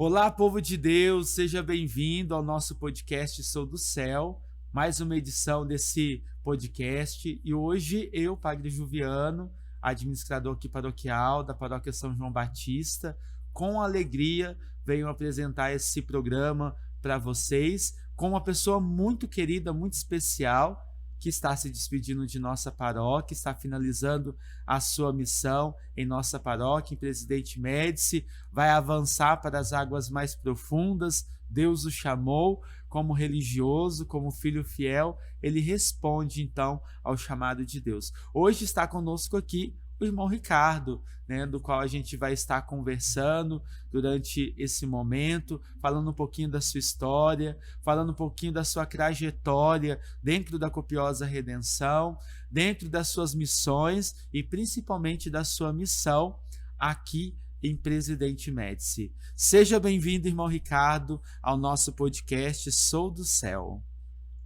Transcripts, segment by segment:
Olá, povo de Deus, seja bem-vindo ao nosso podcast Sou do Céu, mais uma edição desse podcast. E hoje eu, Padre Juviano, administrador aqui paroquial da Paróquia São João Batista, com alegria venho apresentar esse programa para vocês com uma pessoa muito querida, muito especial, que está se despedindo de nossa paróquia, está finalizando a sua missão em nossa paróquia, em Presidente Médici, vai avançar para as águas mais profundas. Deus o chamou como religioso, como filho fiel, ele responde então ao chamado de Deus. Hoje está conosco aqui o irmão Ricardo, do qual a gente vai estar conversando durante esse momento, falando um pouquinho da sua história, falando um pouquinho da sua trajetória dentro da Copiosa Redenção, dentro das suas missões e principalmente da sua missão aqui em Presidente Médici. Seja bem-vindo, irmão Ricardo, ao nosso podcast Sou do Céu.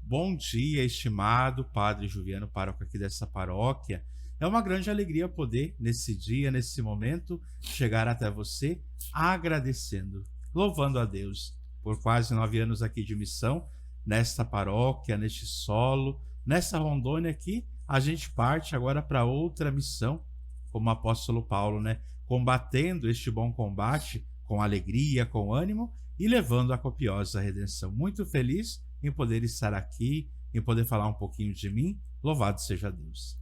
Bom dia, estimado Padre Juviano, pároco aqui dessa paróquia. É uma grande alegria poder, nesse dia, nesse momento, chegar até você agradecendo, louvando a Deus por quase 9 anos aqui de missão, nesta paróquia, neste solo, nessa Rondônia aqui. A gente parte agora para outra missão, como o apóstolo Paulo, combatendo este bom combate com alegria, com ânimo e levando a copiosa redenção. Muito feliz em poder estar aqui, em poder falar um pouquinho de mim. Louvado seja Deus.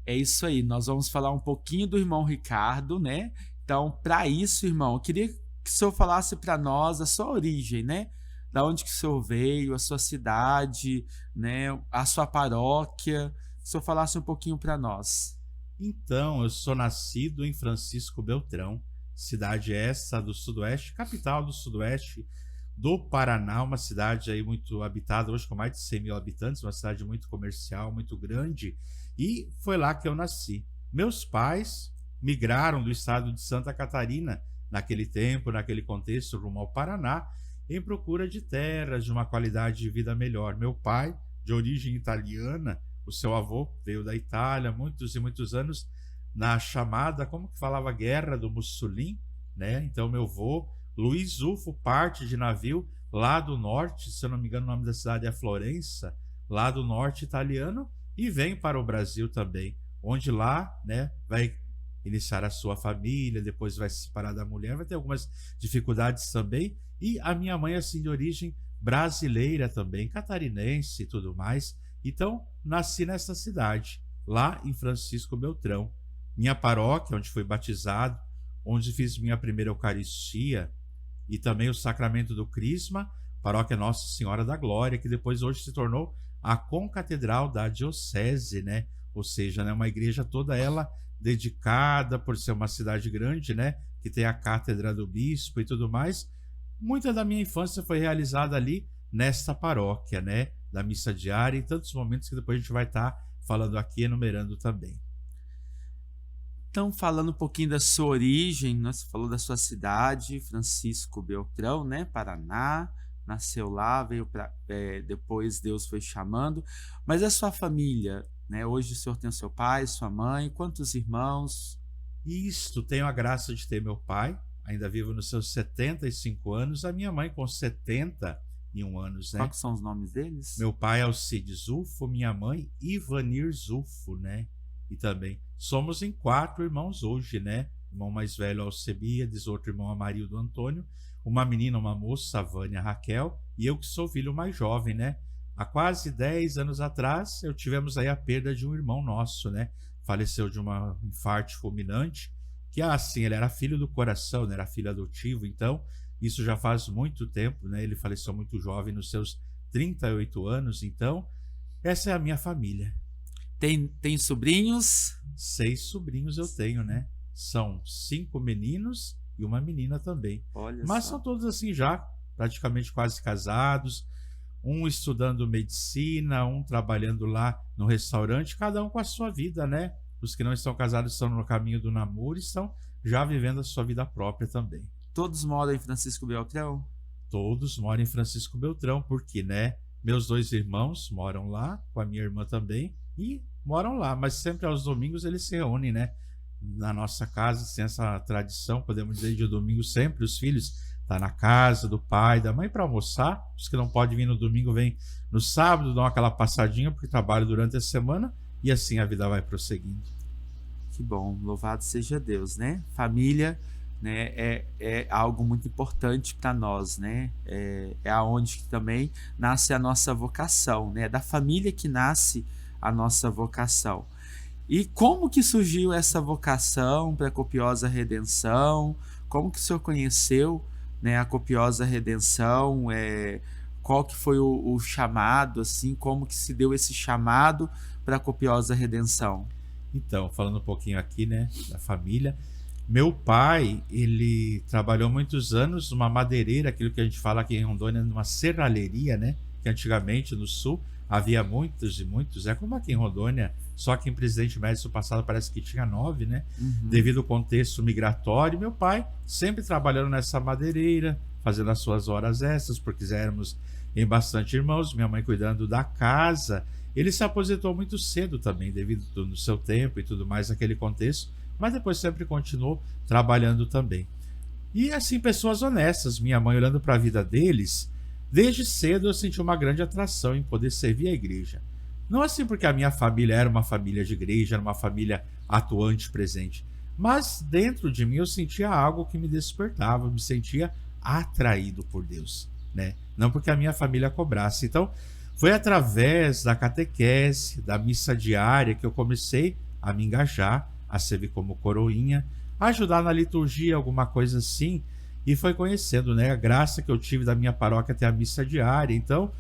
É isso aí, nós vamos falar um pouquinho do irmão Ricardo, Então, para isso, irmão, eu queria que o senhor falasse para nós a sua origem, Da onde que o senhor veio, a sua cidade, A sua paróquia. Que o senhor falasse um pouquinho para nós. Então, eu sou nascido em Francisco Beltrão, cidade essa do Sudoeste, capital do Sudoeste do Paraná, uma cidade aí muito habitada, hoje com mais de 100 mil habitantes, uma cidade muito comercial, muito grande, e foi lá que eu nasci. Meus pais migraram do estado de Santa Catarina, naquele tempo, naquele contexto, rumo ao Paraná, em procura de terras, de uma qualidade de vida melhor. Meu pai, de origem italiana, o seu avô veio da Itália, muitos e muitos anos, na chamada, como que falava, Guerra do Mussolini, Então meu avô, Luiz Ufo, parte de navio lá do norte, se eu não me engano o nome da cidade é Florença, lá do norte italiano, e vem para o Brasil também, onde lá, vai iniciar a sua família, depois vai se separar da mulher, vai ter algumas dificuldades também, e a minha mãe, assim, de origem brasileira também, catarinense e tudo mais. Então, nasci nessa cidade, lá em Francisco Beltrão. Minha paróquia, onde fui batizado, onde fiz minha primeira Eucaristia e também o sacramento do Crisma, paróquia Nossa Senhora da Glória, que depois hoje se tornou a concatedral da diocese, Ou seja, uma igreja toda ela dedicada, por ser uma cidade grande, que tem a cátedra do bispo e tudo mais. Muita da minha infância foi realizada ali nesta paróquia, da missa diária e tantos momentos que depois a gente vai estar falando aqui, enumerando também. Então, falando um pouquinho da sua origem, você falou da sua cidade, Francisco Beltrão, Paraná, nasceu lá, veio depois Deus foi chamando, mas a sua família, Hoje o senhor tem o seu pai, sua mãe, quantos irmãos? Isto, tenho a graça de ter meu pai, ainda vivo nos seus 75 anos, a minha mãe com 71 anos, Quais são os nomes deles? Meu pai Alcides Zufo, minha mãe Ivanir Zufo, E também somos em 4 irmãos hoje, Irmão mais velho Alcebiades, outro irmão Amarildo Antônio, uma menina, uma moça, a Vânia Raquel, e eu que sou o filho mais jovem, Há quase 10 anos atrás, eu tivemos aí a perda de um irmão nosso, Faleceu de uma infarto fulminante, que assim, ele era filho do coração, era filho adotivo, então isso já faz muito tempo, Ele faleceu muito jovem, nos seus 38 anos, então essa é a minha família. Tem sobrinhos? 6 sobrinhos eu tenho, São 5 meninos e uma menina também. Mas são todos assim já, praticamente quase casados, um estudando medicina, um trabalhando lá no restaurante, cada um com a sua vida, Os que não estão casados estão no caminho do namoro e estão já vivendo a sua vida própria também. Todos moram em Francisco Beltrão? Todos moram em Francisco Beltrão, porque, meus 2 irmãos moram lá, com a minha irmã também, e moram lá, mas sempre aos domingos eles se reúnem, na nossa casa, tem essa tradição, podemos dizer, de domingo sempre os filhos Tá na casa do pai, da mãe para almoçar. Os que não podem vir no domingo, vêm no sábado, dão aquela passadinha porque trabalham durante a semana e assim a vida vai prosseguindo. Que bom, louvado seja Deus, né? Família, né, é algo muito importante para nós, né? É aonde que também nasce a nossa vocação, né? É da família que nasce a nossa vocação. E como que surgiu essa vocação para a Copiosa Redenção? Como que o senhor conheceu, né, a Copiosa Redenção? Qual que foi o chamado, assim? Como que se deu esse chamado para a Copiosa Redenção? Então, falando um pouquinho aqui, né, da família. Meu pai, ele trabalhou muitos anos numa madeireira, aquilo que a gente fala aqui em Rondônia, numa serralheria, né? Que antigamente no sul havia muitos e muitos, é como aqui em Rondônia, só que em Presidente Médici passado parece que tinha 9, né? Uhum. Devido ao contexto migratório, meu pai sempre trabalhando nessa madeireira, fazendo as suas horas extras, porque éramos em bastante irmãos, minha mãe cuidando da casa. Ele se aposentou muito cedo também, devido ao seu tempo e tudo mais, naquele contexto, mas depois sempre continuou trabalhando também. E assim, pessoas honestas, minha mãe olhando para a vida deles, desde cedo eu senti uma grande atração em poder servir a igreja. Não assim porque a minha família era uma família de igreja, era uma família atuante, presente, mas dentro de mim eu sentia algo que me despertava, eu me sentia atraído por Deus, né? Não porque a minha família cobrasse. Então, foi através da catequese, da missa diária, que eu comecei a me engajar, a servir como coroinha, a ajudar na liturgia, alguma coisa assim, e foi conhecendo, né, a graça que eu tive da minha paróquia até a missa diária. Então,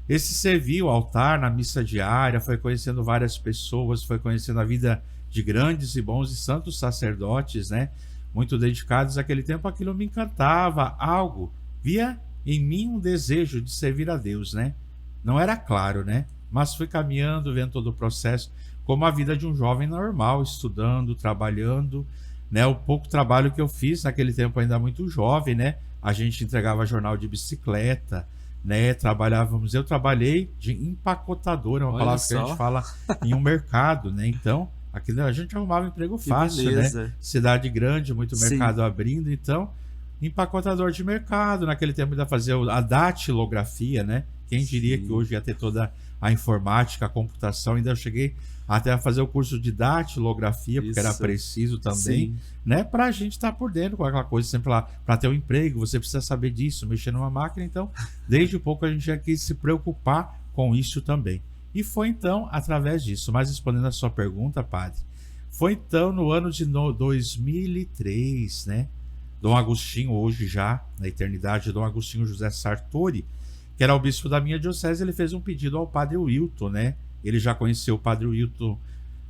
esse servir o altar na missa diária, foi conhecendo várias pessoas, foi conhecendo a vida de grandes e bons e santos sacerdotes, né, muito dedicados àquele tempo. Aquilo me encantava, algo, via em mim um desejo de servir a Deus, né. Não era claro, né? Mas fui caminhando, vendo todo o processo, como a vida de um jovem normal, estudando, trabalhando, né? O pouco trabalho que eu fiz naquele tempo, ainda muito jovem, né? A gente entregava jornal de bicicleta, né? Trabalhávamos, eu trabalhei de empacotador, é uma Olha palavra que a só. gente fala em um mercado, né? Então, aquilo, a gente arrumava emprego Que fácil, beleza. né? Cidade grande, muito Sim. mercado abrindo, então empacotador de mercado, naquele tempo ainda fazia a datilografia, né? Quem diria Sim. que hoje ia ter toda a informática, a computação. Ainda eu cheguei até a fazer o curso de datilografia, porque era Isso. preciso também, Sim. né? Para a gente estar por dentro com aquela coisa, sempre lá, para ter um emprego, você precisa saber disso, mexer numa máquina. Então, desde pouco a gente já quis se preocupar com isso também. E foi então através disso. Mas respondendo a sua pergunta, padre, foi então no ano de 2003, né? Dom Agostinho, hoje já na eternidade, Dom Agostinho José Sartori, que era o bispo da minha diocese, ele fez um pedido ao padre Wilton, né? Ele já conheceu o padre Wilton,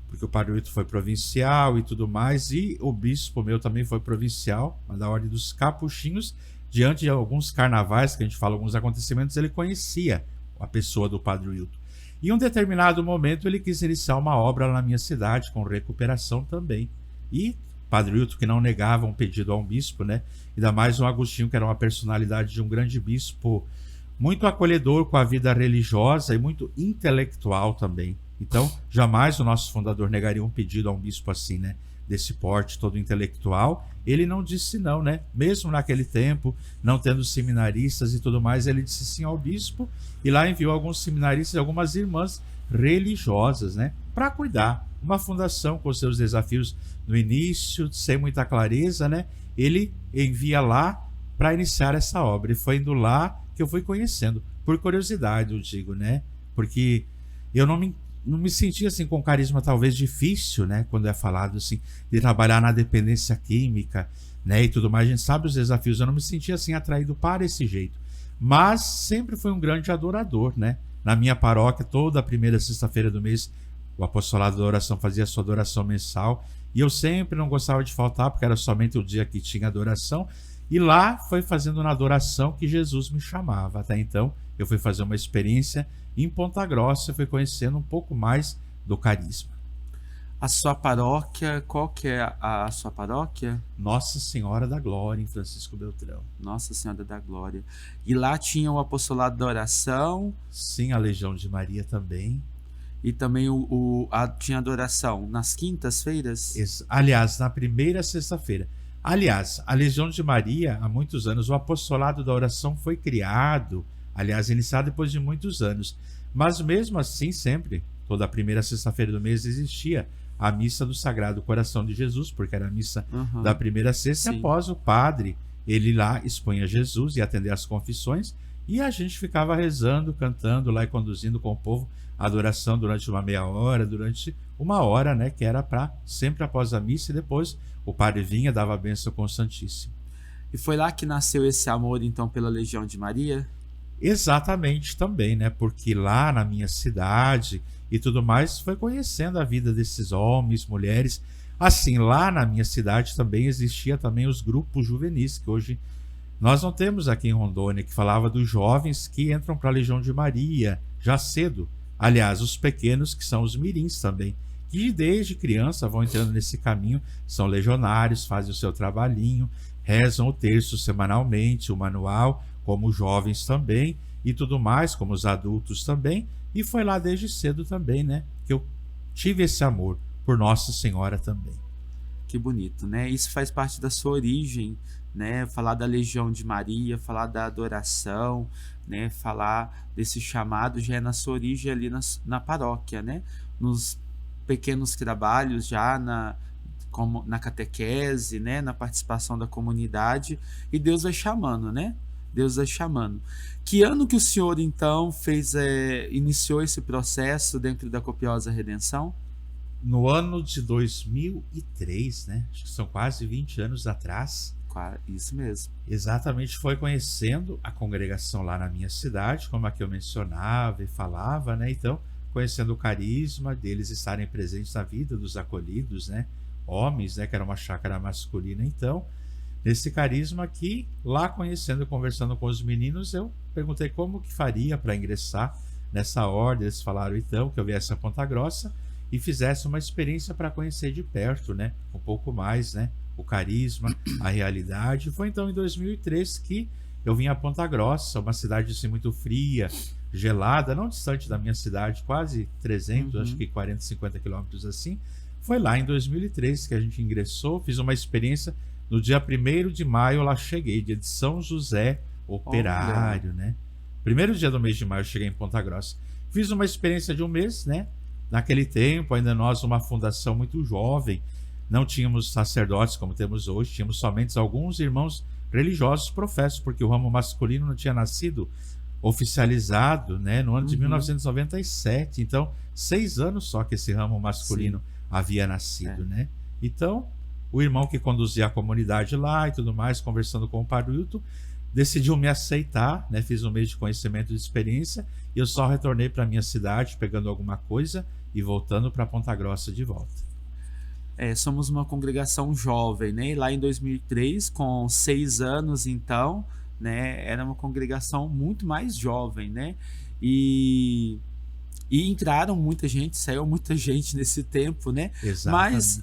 porque o padre Wilton foi provincial e tudo mais, e o bispo meu também foi provincial, mas da ordem dos capuchinhos. Diante de alguns carnavais, que a gente fala, alguns acontecimentos, ele conhecia a pessoa do padre Wilton. E em um determinado momento ele quis iniciar uma obra na minha cidade, com recuperação também. E Padre Wilton, que não negava um pedido a um bispo, né? Ainda mais um Agostinho, que era uma personalidade de um grande bispo, muito acolhedor com a vida religiosa e muito intelectual também. Então, jamais o nosso fundador negaria um pedido a um bispo assim, né? Desse porte todo intelectual. Ele não disse não, né? Mesmo naquele tempo, não tendo seminaristas e tudo mais, ele disse sim ao bispo, e lá enviou alguns seminaristas e algumas irmãs religiosas, né? Para cuidar. Uma fundação com seus desafios no início, sem muita clareza, né? Ele envia lá para iniciar essa obra. E foi indo lá que eu fui conhecendo, por curiosidade, eu digo, né? Porque eu não me sentia assim com carisma, talvez difícil, né? Quando é falado assim, de trabalhar na dependência química, né? E tudo mais, a gente sabe os desafios. Eu não me sentia assim atraído para esse jeito. Mas sempre fui um grande adorador, né? Na minha paróquia, toda a primeira sexta-feira do mês, o apostolado da oração fazia a sua adoração mensal. E eu sempre não gostava de faltar, porque era somente o dia que tinha adoração. E lá foi fazendo na adoração que Jesus me chamava. Até então, eu fui fazer uma experiência em Ponta Grossa e fui conhecendo um pouco mais do carisma. A sua paróquia, qual que é a sua paróquia? Nossa Senhora da Glória, em Francisco Beltrão. Nossa Senhora da Glória. E lá tinha o apostolado da oração. Sim, a Legião de Maria também. E também tinha adoração nas quintas-feiras? Aliás, na primeira sexta-feira. Aliás, a Legião de Maria, há muitos anos, o apostolado da oração foi criado, aliás, iniciado depois de muitos anos. Mas mesmo assim, sempre, toda a primeira sexta-feira do mês existia a missa do Sagrado Coração de Jesus, porque era a missa da primeira sexta, e após o padre, ele lá expunha Jesus e atender às confissões, e a gente ficava rezando, cantando lá e conduzindo com o povo a adoração durante uma meia hora, durante uma hora, né, que era para sempre após a missa, e depois o padre vinha, dava a bênção com o Santíssimo. E foi lá que nasceu esse amor, então, pela Legião de Maria? Exatamente também, né? Porque lá na minha cidade e tudo mais, foi conhecendo a vida desses homens, mulheres. Assim, lá na minha cidade também existia também os grupos juvenis, que hoje nós não temos aqui em Rondônia, que falava dos jovens que entram para a Legião de Maria já cedo. Aliás, os pequenos, que são os mirins também, que desde criança vão entrando nesse caminho, são legionários, fazem o seu trabalhinho, rezam o terço semanalmente, o manual, como os jovens também, e tudo mais, como os adultos também. E foi lá desde cedo também, né, que eu tive esse amor por Nossa Senhora também. Que bonito, né? Isso faz parte da sua origem, né? Falar da Legião de Maria, falar da adoração, né? Falar desse chamado já é na sua origem ali na paróquia, né? Nos pequenos trabalhos já como na catequese, né? Na participação da comunidade, e Deus vai chamando, né? Deus vai chamando. Que ano que o senhor então iniciou esse processo dentro da Copiosa Redenção? No ano de 2003, né? Acho que são quase 20 anos atrás. Isso mesmo. Exatamente, foi conhecendo a congregação lá na minha cidade, como a que eu mencionava e falava, né? Então, conhecendo o carisma deles estarem presentes na vida dos acolhidos, né? Homens, né? Que era uma chácara masculina. Então, nesse carisma aqui, lá conhecendo e conversando com os meninos, eu perguntei como que faria para ingressar nessa ordem. Eles falaram então que eu viesse a Ponta Grossa e fizesse uma experiência para conhecer de perto, né? Um pouco mais, né? O carisma, a realidade. Foi então em 2003 que eu vim a Ponta Grossa, uma cidade assim muito fria, gelada, não distante da minha cidade, quase 300, acho que 40, 50 quilômetros assim. Foi lá em 2003 que a gente ingressou, fiz uma experiência. No dia 1º de maio, eu lá cheguei, dia de São José Operário, né? Primeiro dia do mês de maio, eu cheguei em Ponta Grossa. Fiz uma experiência de um mês, né? Naquele tempo, ainda nós, uma fundação muito jovem, não tínhamos sacerdotes como temos hoje, tínhamos somente alguns irmãos religiosos professos, porque o ramo masculino não tinha nascido oficializado, né? No ano de 1997. Então, 6 anos só que esse ramo masculino havia nascido, né? Então, o irmão que conduzia a comunidade lá e tudo mais, conversando com o Padre Wilton, decidiu me aceitar, né? Fiz um mês de conhecimento e de experiência e eu só retornei para minha cidade pegando alguma coisa e voltando para Ponta Grossa de volta. Somos uma congregação jovem, né? Lá em 2003, com 6 anos então, né? Era uma congregação muito mais jovem, né? E entraram muita gente, saiu muita gente nesse tempo, né? Exatamente. Mas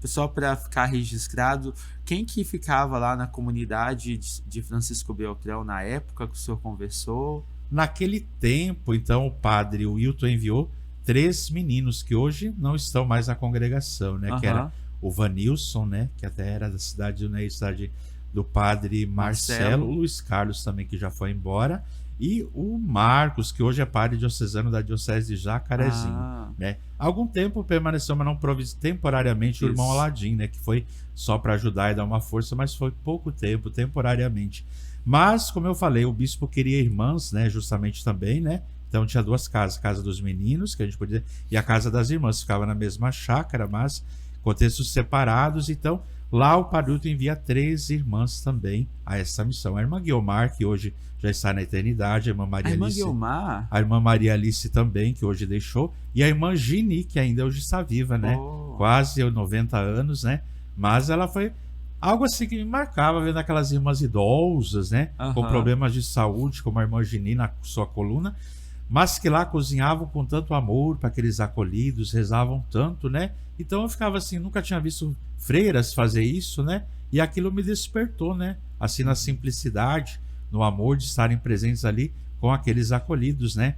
só para ficar registrado, quem que ficava lá na comunidade de Francisco Beltrão na época que o senhor conversou? Naquele tempo, então, o padre Wilton enviou 3 meninos que hoje não estão mais na congregação, né? Que era o Vanilson, né? Que até era da cidade, né? Cidade do padre Marcelo, o Luiz Carlos também, que já foi embora, e o Marcos, que hoje é padre diocesano da diocese de Jacarezinho, né? Há algum tempo permaneceu, mas não temporariamente, o irmão Aladim, né? Que foi só para ajudar e dar uma força, mas foi pouco tempo, temporariamente. Mas, como eu falei, o bispo queria irmãs, né? Justamente também, né? Então tinha 2 casas, a casa dos meninos, que a gente podia, e a casa das irmãs, ficava na mesma chácara, mas contextos separados. Então lá o Padre Wilton envia 3 irmãs também a essa missão. A irmã Guiomar, que hoje já está na eternidade, a irmã Maria Alice. Guiomar? A irmã Maria Alice também, que hoje deixou, e a irmã Gini, que ainda hoje está viva, né? Quase 90 anos, né? Mas ela foi algo assim que me marcava, vendo aquelas irmãs idosas, né? Com problemas de saúde, como a irmã Gini na sua coluna, mas que lá cozinhavam com tanto amor para aqueles acolhidos, rezavam tanto, né? Então eu ficava assim, nunca tinha visto freiras fazer isso, né? E aquilo me despertou, né? Assim, na simplicidade, no amor de estarem presentes ali com aqueles acolhidos, né?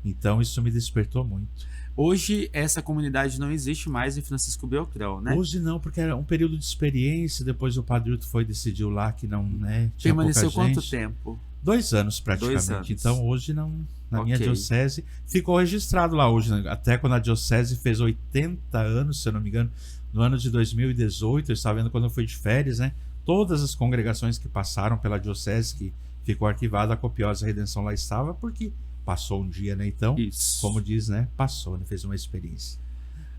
Então isso me despertou muito. Hoje essa comunidade não existe mais em Francisco Beltrão, né? Hoje não, porque era um período de experiência, depois o Padre Hilton decidiu lá que não, né, tinha Permaneceu pouca gente. quanto tempo? 2 anos praticamente. 2 anos. Então hoje não, na minha Ok. diocese, ficou registrado lá hoje, né? Até quando a diocese fez 80 anos, se eu não me engano, no ano de 2018, eu estava vendo quando eu fui de férias, né? Todas as congregações que passaram pela diocese, que ficou arquivada, a Copiosa Redenção lá estava, porque passou um dia, né? Então, Isso. como diz, né? Passou, né? Fez uma experiência.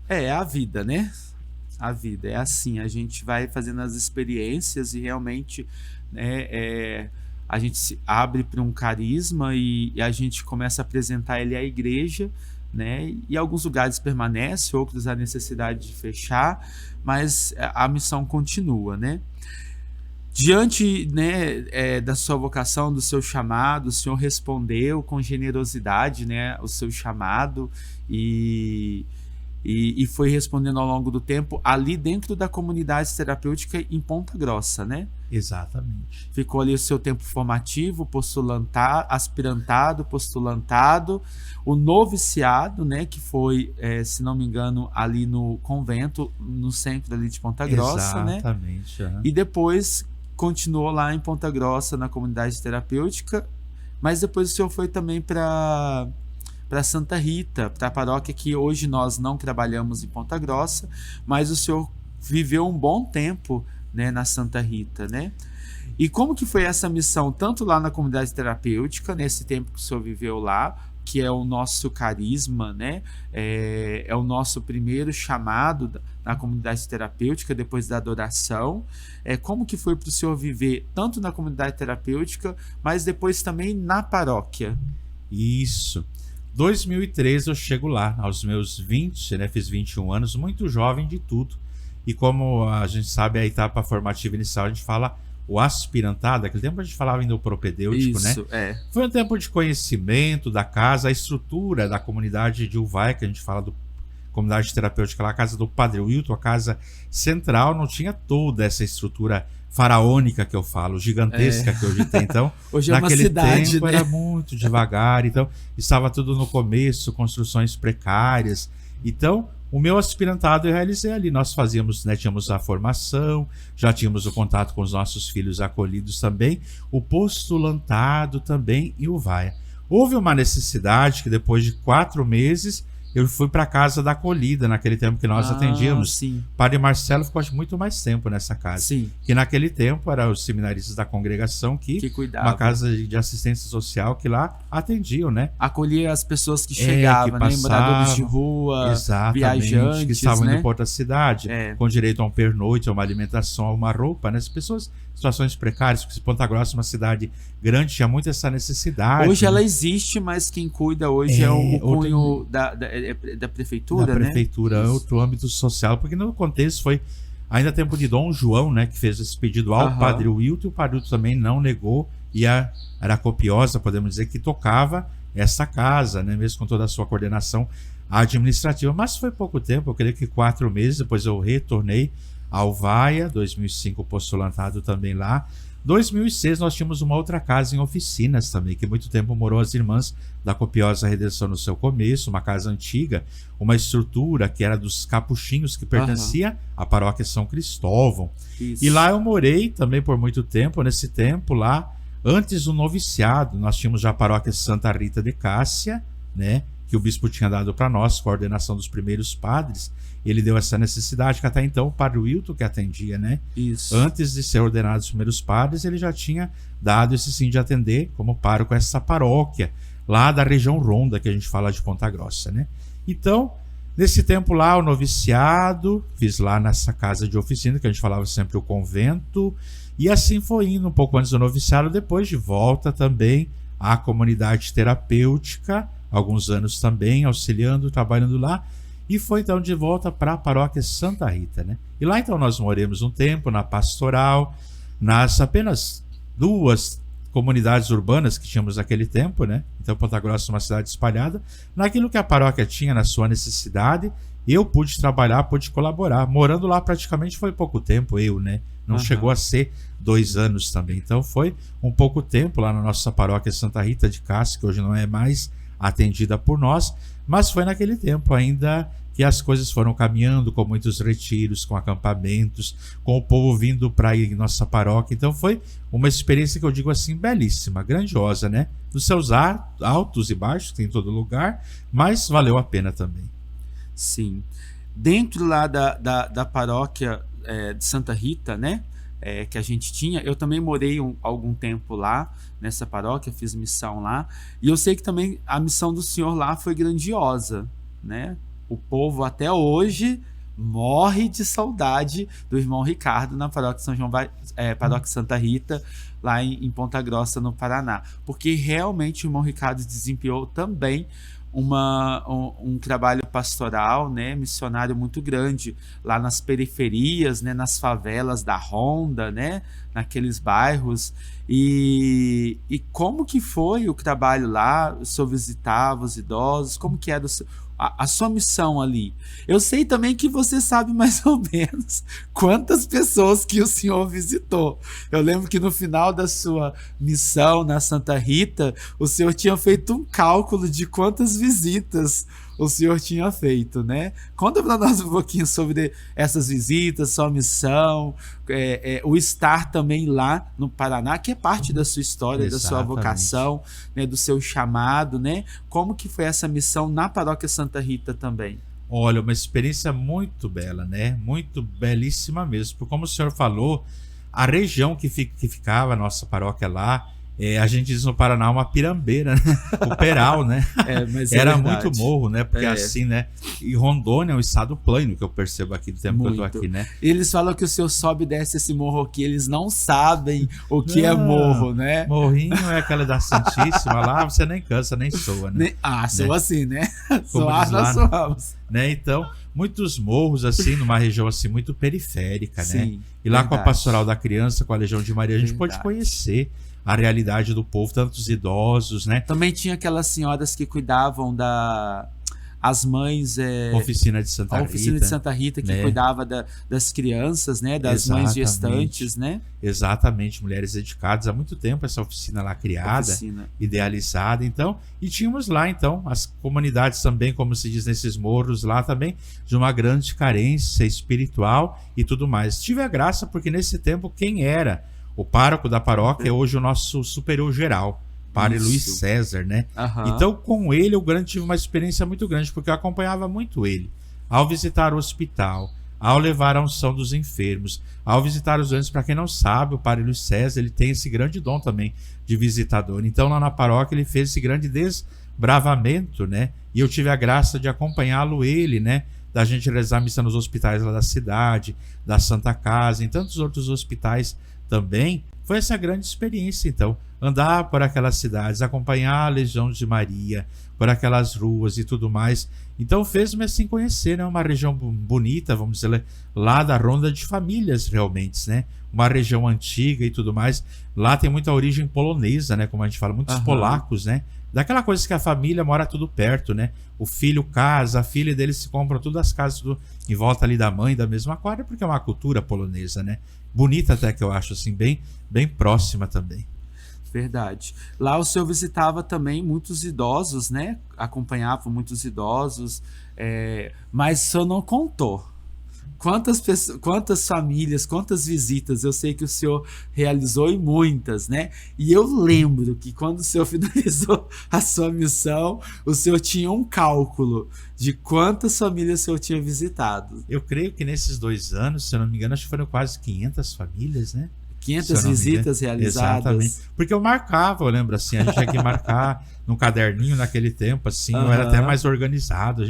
É a vida, né? A vida é assim, a gente vai fazendo as experiências e realmente, né, a gente se abre para um carisma e a gente começa a apresentar ele à igreja, né? E alguns lugares permanece, outros há necessidade de fechar, mas a missão continua, né? Diante, né, da sua vocação, do seu chamado, o Senhor respondeu com generosidade, né, o seu chamado e foi respondendo ao longo do tempo ali dentro da comunidade terapêutica em Ponta Grossa, né? Exatamente. Ficou ali o seu tempo formativo, postulantado, aspirantado, postulantado, o noviciado, né, que foi, se não me engano, ali no convento, no centro ali de Ponta Grossa, Exatamente, né? uhum. E depois continuou lá em Ponta Grossa na comunidade terapêutica, mas depois o senhor foi também para Santa Rita, para a paróquia que hoje nós não trabalhamos em Ponta Grossa, mas o senhor viveu um bom tempo, né, na Santa Rita, né? E como que foi essa missão, tanto lá na comunidade terapêutica, nesse tempo que o senhor viveu lá, que é o nosso carisma, né? É o nosso primeiro chamado na comunidade terapêutica, depois da adoração. Como que foi para o senhor viver tanto na comunidade terapêutica, mas depois também na paróquia? Isso. 2013 eu chego lá, aos meus 20, né? Fiz 21 anos, muito jovem de tudo. E como a gente sabe, a etapa formativa inicial, a gente fala o aspirantado. Naquele tempo a gente falava ainda o propedêutico, né? Isso, Foi um tempo de conhecimento da casa, a estrutura da comunidade de Uvaia, que a gente fala do comunidade terapêutica lá, a casa do Padre Hilton, a casa central, não tinha toda essa estrutura faraônica que eu falo, gigantesca que hoje tem. Então, hoje é uma naquele cidade, tempo né? era muito devagar, então estava tudo no começo, construções precárias. Então, o meu aspirantado eu realizei ali. Nós fazíamos, né, tínhamos a formação, já tínhamos o contato com os nossos filhos acolhidos também, o postulantado também e o Uvaia. Houve uma necessidade que depois de 4 meses eu fui para a casa da acolhida, naquele tempo que nós atendíamos. Sim. Padre Marcelo ficou muito mais tempo nessa casa. Sim. Que naquele tempo eram os seminaristas da congregação que cuidavam. Uma casa de assistência social que lá atendiam, né? Acolhia as pessoas que chegavam, que né? Moradores de rua, viajantes, que estavam né? indo para outra cidade, com direito a um pernoite, a uma alimentação, a uma roupa, né? As pessoas em situações precárias, porque Ponta Grossa é uma cidade grande, tinha muito essa necessidade. Hoje, né? ela existe, mas quem cuida hoje é o cunho da prefeitura, da prefeitura, né? outro âmbito social, porque no contexto foi ainda tempo de Dom João, né, que fez esse pedido ao Padre Hilton, e o Padre Hilton também não negou, e era Copiosa, podemos dizer, que tocava essa casa, né, mesmo com toda a sua coordenação administrativa. Mas foi pouco tempo, eu creio que 4 meses, depois eu retornei ao Uvaia, 2005 postulantado também lá. 2006 nós tínhamos uma outra casa em Oficinas também, que muito tempo morou as irmãs da Copiosa Redenção no seu começo, uma casa antiga, uma estrutura que era dos capuchinhos, que pertencia à paróquia São Cristóvão. Isso. E lá eu morei também por muito tempo. Nesse tempo lá, antes do noviciado, nós tínhamos já a paróquia Santa Rita de Cássia, né, que o bispo tinha dado para nós, com a ordenação dos primeiros padres. Ele deu essa necessidade, que até então o Padre Hilton que atendia, né? Isso. Antes de ser ordenado os primeiros padres, ele já tinha dado esse sim de atender como pároco essa paróquia, lá da região Ronda, que a gente fala de Ponta Grossa, né? Então, nesse tempo lá, o noviciado, fiz lá nessa casa de oficina, que a gente falava sempre o convento, e assim foi indo um pouco antes do noviciado, depois de volta também à comunidade terapêutica, alguns anos também, auxiliando, trabalhando lá, e foi então de volta para a paróquia Santa Rita, né? E lá então nós moramos um tempo na pastoral, nas apenas 2 comunidades urbanas que tínhamos naquele tempo, né? Então Ponta Grossa é uma cidade espalhada. Naquilo que a paróquia tinha na sua necessidade, eu pude trabalhar, pude colaborar. Morando lá praticamente foi pouco tempo, né? Não chegou a ser 2 anos também. Então foi um pouco tempo lá na nossa paróquia Santa Rita de Cássia, que hoje não é mais, atendida por nós, mas foi naquele tempo ainda que as coisas foram caminhando, com muitos retiros, com acampamentos, com o povo vindo para ir em nossa paróquia. Então foi uma experiência que eu digo assim, belíssima, grandiosa, né? Nos seus altos e baixos, tem em todo lugar, mas valeu a pena também. Sim. Dentro lá da paróquia de Santa Rita, né? Que a gente tinha, eu também morei algum tempo lá, nessa paróquia, fiz missão lá, e eu sei que também a missão do senhor lá foi grandiosa, né? O povo até hoje morre de saudade do irmão Ricardo na paróquia paróquia Santa Rita, lá em Ponta Grossa, no Paraná, porque realmente o irmão Ricardo desempenhou também um trabalho pastoral, né, missionário muito grande lá nas periferias, né, nas favelas da Ronda, né, naqueles bairros. E como que foi o trabalho lá? O senhor visitava os idosos? Como que era a sua missão ali? Eu sei também que você sabe mais ou menos quantas pessoas que o senhor visitou. Eu lembro que no final da sua missão na Santa Rita, o senhor tinha feito um cálculo de quantas visitas o senhor tinha feito, né? Conta para nós um pouquinho sobre essas visitas, sua missão, o estar também lá no Paraná, que é parte da sua história, Exatamente. da sua vocação, né, do seu chamado, né? Como que foi essa missão na paróquia Santa Rita também? Olha, uma experiência muito bela, né? Muito belíssima mesmo. Porque como o senhor falou, a região que ficava a nossa paróquia lá, a gente diz no Paraná uma pirambeira, né? O Peral, né? Mas Era verdade. muito morro, né? Porque assim, né? E Rondônia é um estado plano, que eu percebo aqui do tempo que eu tô aqui, né? Eles falam que o senhor sobe e desce esse morro aqui, eles não sabem o que é morro, né? Morrinho é aquela da Santíssima, lá você nem cansa, nem soa, né? Sou assim, né? Como Soar diz lá, nós soamos. né? Então, muitos morros assim, numa região assim muito periférica, né? Sim, E lá com a verdade. Pastoral da Criança, com a Legião de Maria, a gente pôde Verdade. conhecer a realidade do povo, tantos idosos, né? Também tinha aquelas senhoras que cuidavam as mães, Oficina de Santa a Rita. oficina de Santa Rita, que né? cuidava das crianças, né? Das mães Exatamente. gestantes, né? Exatamente, mulheres dedicadas há muito tempo, essa oficina lá criada, Oficina. idealizada, então, e tínhamos lá, então, as comunidades também, como se diz nesses morros lá também, de uma grande carência espiritual e tudo mais. Tive a graça porque nesse tempo quem era o pároco da paróquia é hoje o nosso superior geral, Padre Isso. Luiz César, né? Aham. Então, com ele, eu tive uma experiência muito grande, porque eu acompanhava muito ele. Ao visitar o hospital, ao levar a unção dos enfermos, ao visitar os doentes. Para quem não sabe, o Padre Luiz César, ele tem esse grande dom também de visitador. Então, lá na paróquia, ele fez esse grande desbravamento, né? E eu tive a graça de acompanhá-lo, ele, né? Da gente realizar a missa nos hospitais lá da cidade, da Santa Casa, em tantos outros hospitais também. Foi essa grande experiência, então, andar por aquelas cidades, acompanhar a Legião de Maria, por aquelas ruas e tudo mais. Então fez-me assim conhecer, né, uma região bonita, vamos dizer, lá da Ronda de famílias realmente, né? Uma região antiga e tudo mais. Lá tem muita origem polonesa, né? Como a gente fala, muitos polacos, né? Daquela coisa que a família mora tudo perto, né? O filho casa, a filha deles se compram todas as casas tudo em volta ali da mãe, da mesma quadra, porque é uma cultura polonesa, né? Bonita até, que eu acho assim, bem próxima também. Verdade. Lá o senhor visitava também muitos idosos, né? Acompanhava muitos idosos, mas o senhor não contou. Quantas pessoas, quantas famílias, quantas visitas eu sei que o senhor realizou, e muitas, né? E eu lembro que quando o senhor finalizou a sua missão, o senhor tinha um cálculo de quantas famílias o senhor tinha visitado. Eu creio que nesses 2 anos, se eu não me engano, acho que foram quase 500 famílias, né? 500 visitas realizadas. Exatamente. Porque eu marcava, eu lembro assim, a gente tinha que marcar num caderninho naquele tempo, assim, eu era até mais organizado.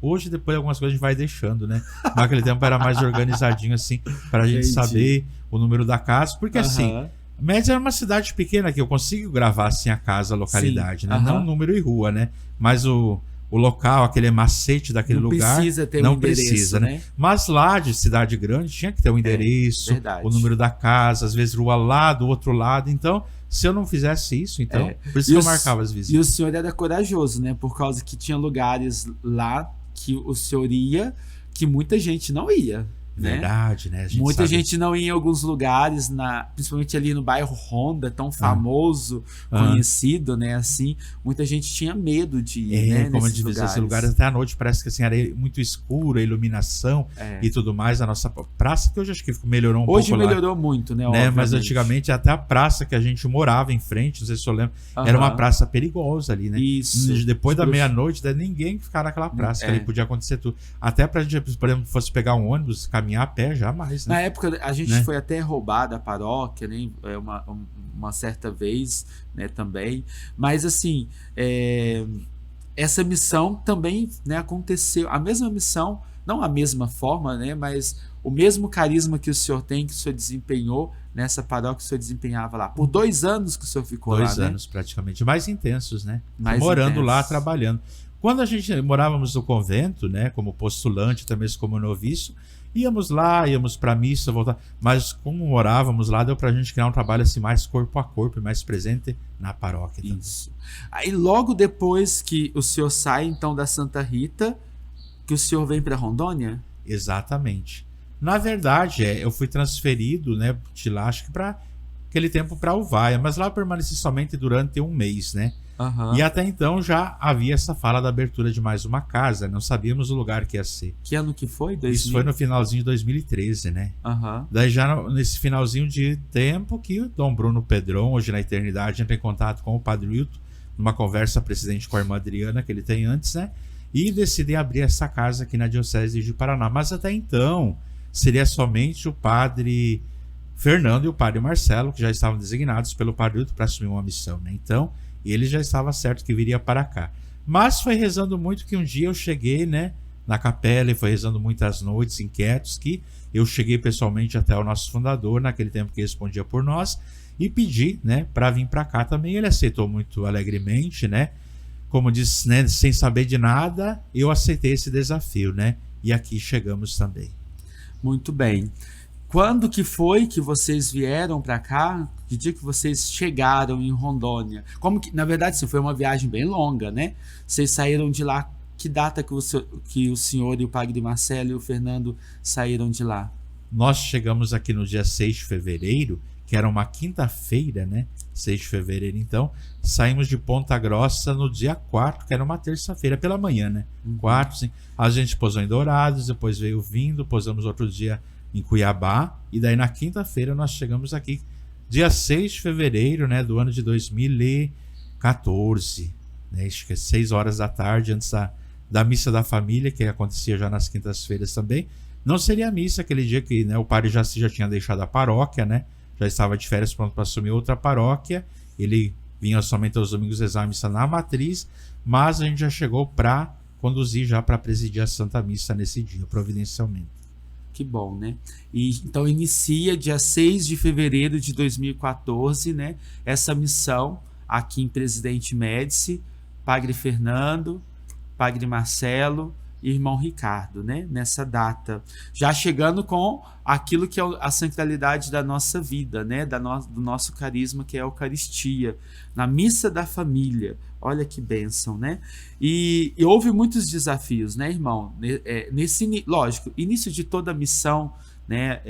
Hoje, depois, algumas coisas a gente vai deixando, né? Naquele tempo era mais organizadinho, assim, pra gente saber o número da casa. Porque, assim, Média era uma cidade pequena que eu consigo gravar, assim, a casa, a localidade, né? Não número e rua, né? Mas o local, aquele macete daquele lugar, precisa ter não um endereço, precisa, né? Mas lá de cidade grande tinha que ter um endereço, o número da casa, às vezes rua lá do outro lado. Então, se eu não fizesse isso, então, por isso que eu marcava as visitas. E o senhor era corajoso, né? Por causa que tinha lugares lá que o senhor ia, que muita gente não ia. né? Verdade, né? Muita gente não ia em alguns lugares, principalmente ali no bairro Honda, tão famoso, conhecido, né? Assim, muita gente tinha medo de ir, né? Como Nesses eu disse, esses lugares. lugares até à noite parece que assim, era muito escuro, a iluminação e tudo mais. A nossa praça, que hoje acho que melhorou um pouco Hoje melhorou muito, né? Mas antigamente até a praça que a gente morava em frente, não sei se eu lembro, era uma praça perigosa ali, né? Isso. Depois da meia-noite, ninguém ficar naquela praça, que ali podia acontecer tudo. Até pra gente, por exemplo, fosse pegar um ônibus, caminhar a pé, jamais, né? Na época, a gente foi até roubada a paróquia, né? Uma certa vez, né? Também. Mas, assim, essa missão também, né, aconteceu. A mesma missão, não a mesma forma, né? Mas o mesmo carisma que o senhor tem, que o senhor desempenhou nessa paróquia que o senhor desempenhava lá. Por 2 anos que o senhor ficou lá, 2 anos, praticamente. Mais intensos, né? Mais morando intensos. lá, trabalhando. Quando a gente morávamos no convento, né, como postulante, também como noviço, íamos lá, íamos para missa, voltar. Mas como morávamos lá, deu pra gente criar um trabalho assim mais corpo a corpo, mais presente na paróquia também. Isso. Aí logo depois que o senhor sai então da Santa Rita, que o senhor vem para Rondônia? Exatamente. Na verdade, eu fui transferido, né, de lá, acho que para aquele tempo para Uvaia, mas lá eu permaneci somente durante 1 mês, né? E até então já havia essa fala da abertura de mais uma casa, não sabíamos o lugar que ia ser. Que ano que foi? 2000? Isso foi no finalzinho de 2013, né? Daí já nesse finalzinho de tempo que o Dom Bruno Pedron, hoje na eternidade, entra em contato com o Padre Wilton, numa conversa precedente com a irmã Adriana, que ele tem antes, né? E decidi abrir essa casa aqui na Diocese de Paraná. Mas até então seria somente o Padre Fernando e o Padre Marcelo, que já estavam designados pelo Padre Wilton para assumir uma missão, né? Então ele já estava certo que viria para cá. Mas foi rezando muito que um dia eu cheguei, né, na capela, e foi rezando muitas noites, inquietos, que eu cheguei pessoalmente até o nosso fundador, naquele tempo que respondia por nós, e pedi, né, para vir para cá também. Ele aceitou muito alegremente, né? Como disse, né, sem saber de nada, eu aceitei esse desafio, né? E aqui chegamos também. Muito bem. Quando que foi que vocês vieram para cá? Que dia que vocês chegaram em Rondônia? Como que, na verdade, sim, foi uma viagem bem longa, né? Vocês saíram de lá. Que data que o senhor e o Padre Marcelo e o Fernando saíram de lá? Nós chegamos aqui no dia 6 de fevereiro, que era uma quinta-feira, né? 6 de fevereiro, então, saímos de Ponta Grossa no dia 4, que era uma terça-feira, pela manhã, né? 4, sim. A gente pousou em Dourados, depois veio vindo, pousamos outro dia em Cuiabá, e daí na quinta-feira nós chegamos aqui, dia 6 de fevereiro, né, do ano de 2014, né? Acho que é 6 horas da tarde, antes da missa da família, que acontecia já nas quintas-feiras também. Não seria a missa aquele dia que, né, o padre já tinha deixado a paróquia, né? Já estava de férias, pronto para assumir outra paróquia. Ele vinha somente aos domingos rezar a missa na matriz, mas a gente já chegou para conduzir, já para presidir a Santa Missa nesse dia, providencialmente. Que bom, né? E então inicia dia 6 de fevereiro de 2014, né? Essa missão aqui em Presidente Médici, Padre Fernando, Padre Marcelo e irmão Ricardo, né? Nessa data, já chegando com aquilo que é a centralidade da nossa vida, né? Do nosso carisma, que é a Eucaristia, na missa da família. Olha que bênção, né? E houve muitos desafios, né, irmão? Lógico, início de toda missão, né?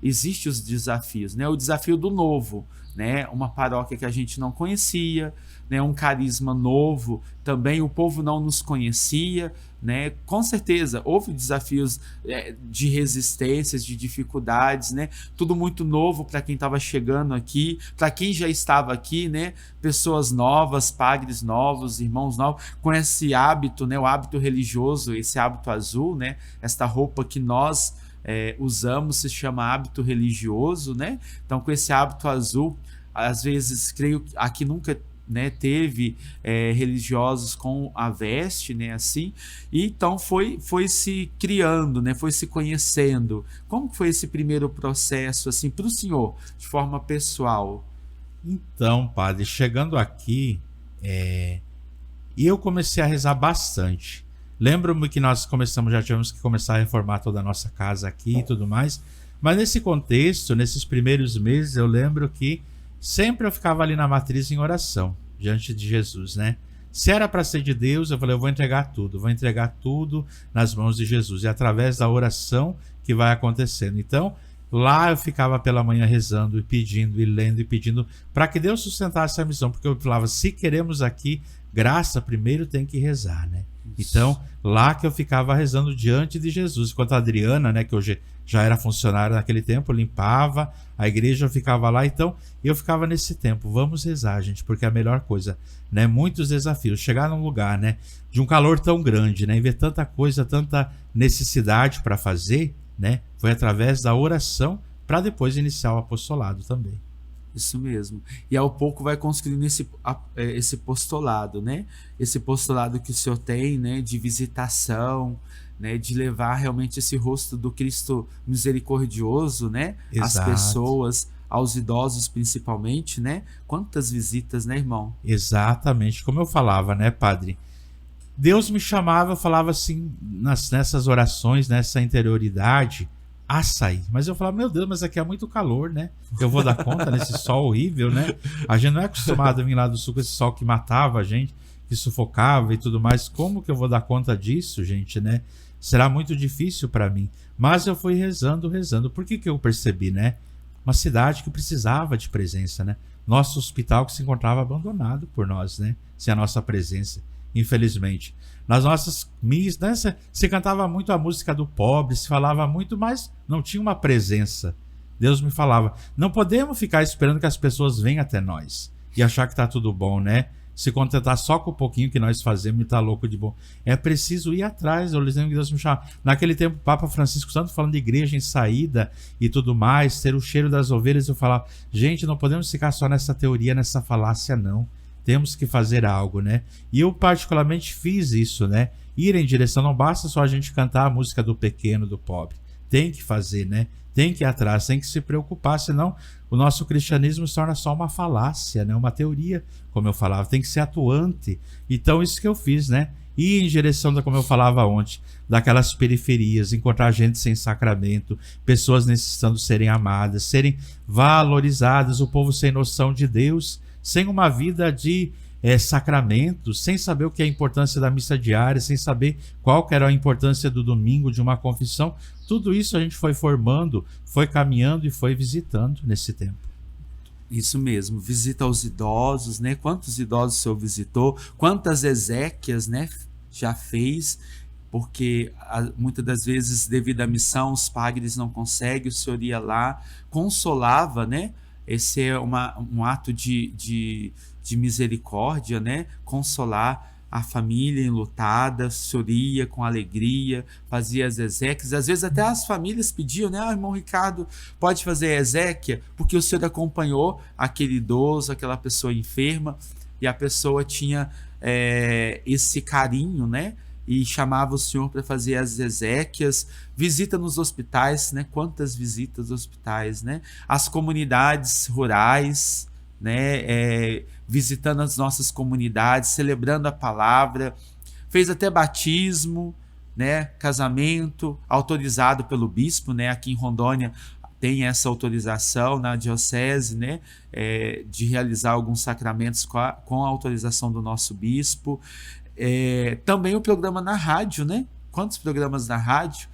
Existe os desafios, né? O desafio do novo, né? Uma paróquia que a gente não conhecia, né? Um carisma novo, também o povo não nos conhecia, né? Com certeza houve desafios de resistências, de dificuldades, né? Tudo muito novo para quem estava chegando aqui, para quem já estava aqui, né? Pessoas novas, padres novos, irmãos novos, com esse hábito, né? O hábito religioso, esse hábito azul, né? Esta roupa que nós usamos se chama hábito religioso, né? Então, com esse hábito azul, às vezes, creio que aqui nunca, né, teve religiosos com a veste, né, assim, e então foi se criando, né, foi se conhecendo. Como foi esse primeiro processo, assim, para o senhor, de forma pessoal? Então, padre, chegando aqui, eu comecei a rezar bastante. Lembro-me que nós já tivemos que começar a reformar toda a nossa casa aqui e tudo mais, mas nesse contexto, nesses primeiros meses, eu lembro que sempre eu ficava ali na matriz em oração, diante de Jesus, né? Se era para ser de Deus, eu falei, eu vou entregar tudo nas mãos de Jesus. E através da oração que vai acontecendo. Então, lá eu ficava pela manhã rezando e pedindo e lendo e pedindo para que Deus sustentasse a missão. Porque eu falava, se queremos aqui graça, primeiro tem que rezar, né? Então, lá que eu ficava rezando diante de Jesus. Enquanto a Adriana, né, que hoje já era funcionária naquele tempo, limpava a igreja, eu ficava lá. Então, eu ficava nesse tempo. Vamos rezar, gente, porque é a melhor coisa, né? Muitos desafios. Chegar num lugar, né, de um calor tão grande, né, e ver tanta coisa, tanta necessidade para fazer, né? Foi através da oração para depois iniciar o apostolado também. Isso mesmo. E ao pouco vai construindo esse postulado, né? Esse postulado que o senhor tem, né? De visitação, né? De levar realmente esse rosto do Cristo misericordioso, né? Às Exato. pessoas, aos idosos principalmente, né? Quantas visitas, né, irmão? Exatamente. Como eu falava, né, padre? Deus me chamava, eu falava assim, nessas orações, nessa interioridade, a sair. Mas eu falava, meu Deus, mas aqui é muito calor, né? Eu vou dar conta nesse sol horrível, né? A gente não é acostumado a vir lá do sul com esse sol que matava a gente, que sufocava e tudo mais. Como que eu vou dar conta disso, gente, né? Será muito difícil para mim. Mas eu fui rezando. Por que eu percebi, né? Uma cidade que precisava de presença, né? Nosso hospital que se encontrava abandonado por nós, né? Sem a nossa presença, infelizmente. Nas nossas missas, né, se cantava muito a música do pobre, se falava muito, mas não tinha uma presença. Deus me falava, não podemos ficar esperando que as pessoas venham até nós e achar que está tudo bom, né? Se contentar só com o pouquinho que nós fazemos e tá louco de bom. É preciso ir atrás. Eu lembro que Deus me chamava. Naquele tempo, o Papa Francisco Santo falando de igreja em saída e tudo mais, ter o cheiro das ovelhas, eu falava, gente, não podemos ficar só nessa teoria, nessa falácia, não. Temos que fazer algo, né? E eu particularmente fiz isso, né? Ir em direção, não basta só a gente cantar a música do pequeno, do pobre. Tem que fazer, né? Tem que ir atrás, tem que se preocupar, senão o nosso cristianismo se torna só uma falácia, né? Uma teoria, como eu falava, tem que ser atuante. Então isso que eu fiz, né? Ir em direção, como eu falava ontem, daquelas periferias, encontrar gente sem sacramento, pessoas necessitando serem amadas, serem valorizadas, o povo sem noção de Deus, sem uma vida de sacramentos, sem saber o que é a importância da missa diária, sem saber qual que era a importância do domingo, de uma confissão. Tudo isso a gente foi formando, foi caminhando e foi visitando nesse tempo. Isso mesmo, visita aos idosos, né? Quantos idosos o senhor visitou? Quantas exéquias, né, já fez? Porque muitas das vezes, devido à missão, os padres não conseguem, o senhor ia lá, consolava, né? Esse é um ato de misericórdia, né? Consolar a família enlutada, o senhor ia com alegria, fazia as exéquias. Às vezes até as famílias pediam, né? Ah, irmão Ricardo, pode fazer a exéquia? Porque o senhor acompanhou aquele idoso, aquela pessoa enferma, e a pessoa tinha esse carinho, né? E chamava o senhor para fazer as exéquias, visita nos hospitais, né? Quantas visitas aos hospitais, né? As comunidades rurais, né? Visitando as nossas comunidades, celebrando a palavra, fez até batismo, né? Casamento, autorizado pelo bispo, né? Aqui em Rondônia tem essa autorização na diocese, né? De realizar alguns sacramentos com a autorização do nosso bispo. Também o programa na rádio, né? Quantos programas na rádio,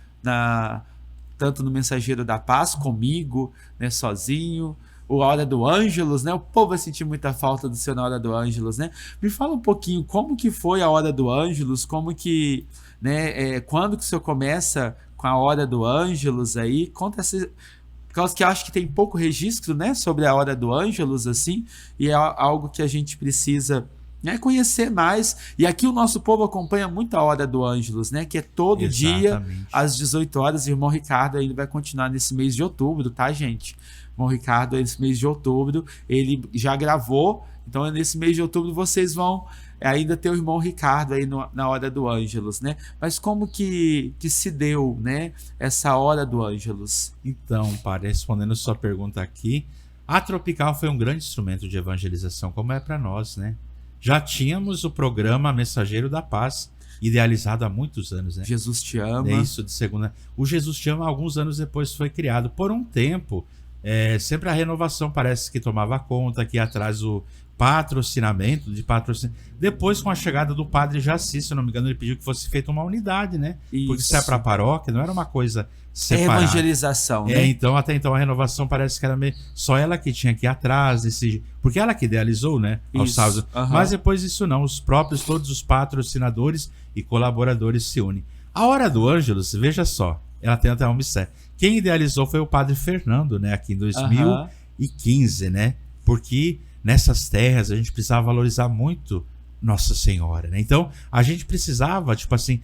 tanto no Mensageiro da Paz, comigo, né, sozinho, ou a Hora do Ângelus, né? O povo vai sentir muita falta do senhor na Hora do Ângelus, né? Me fala um pouquinho como que foi a Hora do Ângelus, como que, né? Quando que o senhor começa com a Hora do Ângelus aí? Conta essa, por causa que eu acho que tem pouco registro, né, sobre a Hora do Ângelus, assim, e é algo que a gente precisa, né, conhecer mais. E aqui o nosso povo acompanha muito a Hora do Ângelus, né, que é todo Exatamente. dia às 18 horas. O irmão Ricardo ainda vai continuar nesse mês de outubro, tá, gente? O irmão Ricardo, nesse mês de outubro, ele já gravou, então nesse mês de outubro vocês vão ainda ter o irmão Ricardo aí na Hora do Ângelus, né? Mas como que se deu, né, essa Hora do Ângelus? Então, padre, respondendo a sua pergunta aqui, a Tropical foi um grande instrumento de evangelização, como é para nós, né? Já tínhamos o programa Mensageiro da Paz, idealizado há muitos anos, né? Jesus Te Ama. É isso, de segunda. O Jesus Te Ama, alguns anos depois, foi criado. Por um tempo, sempre a renovação parece que tomava conta, que ia atrás patrocinamento, Depois, com a chegada do padre Jaci, se eu não me engano, ele pediu que fosse feita uma unidade, né? Isso. Porque se é para a paróquia, não era uma coisa separada. Evangelização, né? Então, até então, a renovação parece que era só ela que tinha que ir atrás, porque ela que idealizou, né? Aos sábados. Mas depois isso não, todos os patrocinadores e colaboradores se unem. A Hora do Ângelus, veja só, ela tem até um mistério. Quem idealizou foi o padre Fernando, né? Aqui em 2015, né? Porque nessas terras a gente precisava valorizar muito Nossa Senhora, né? Então, a gente precisava, tipo assim,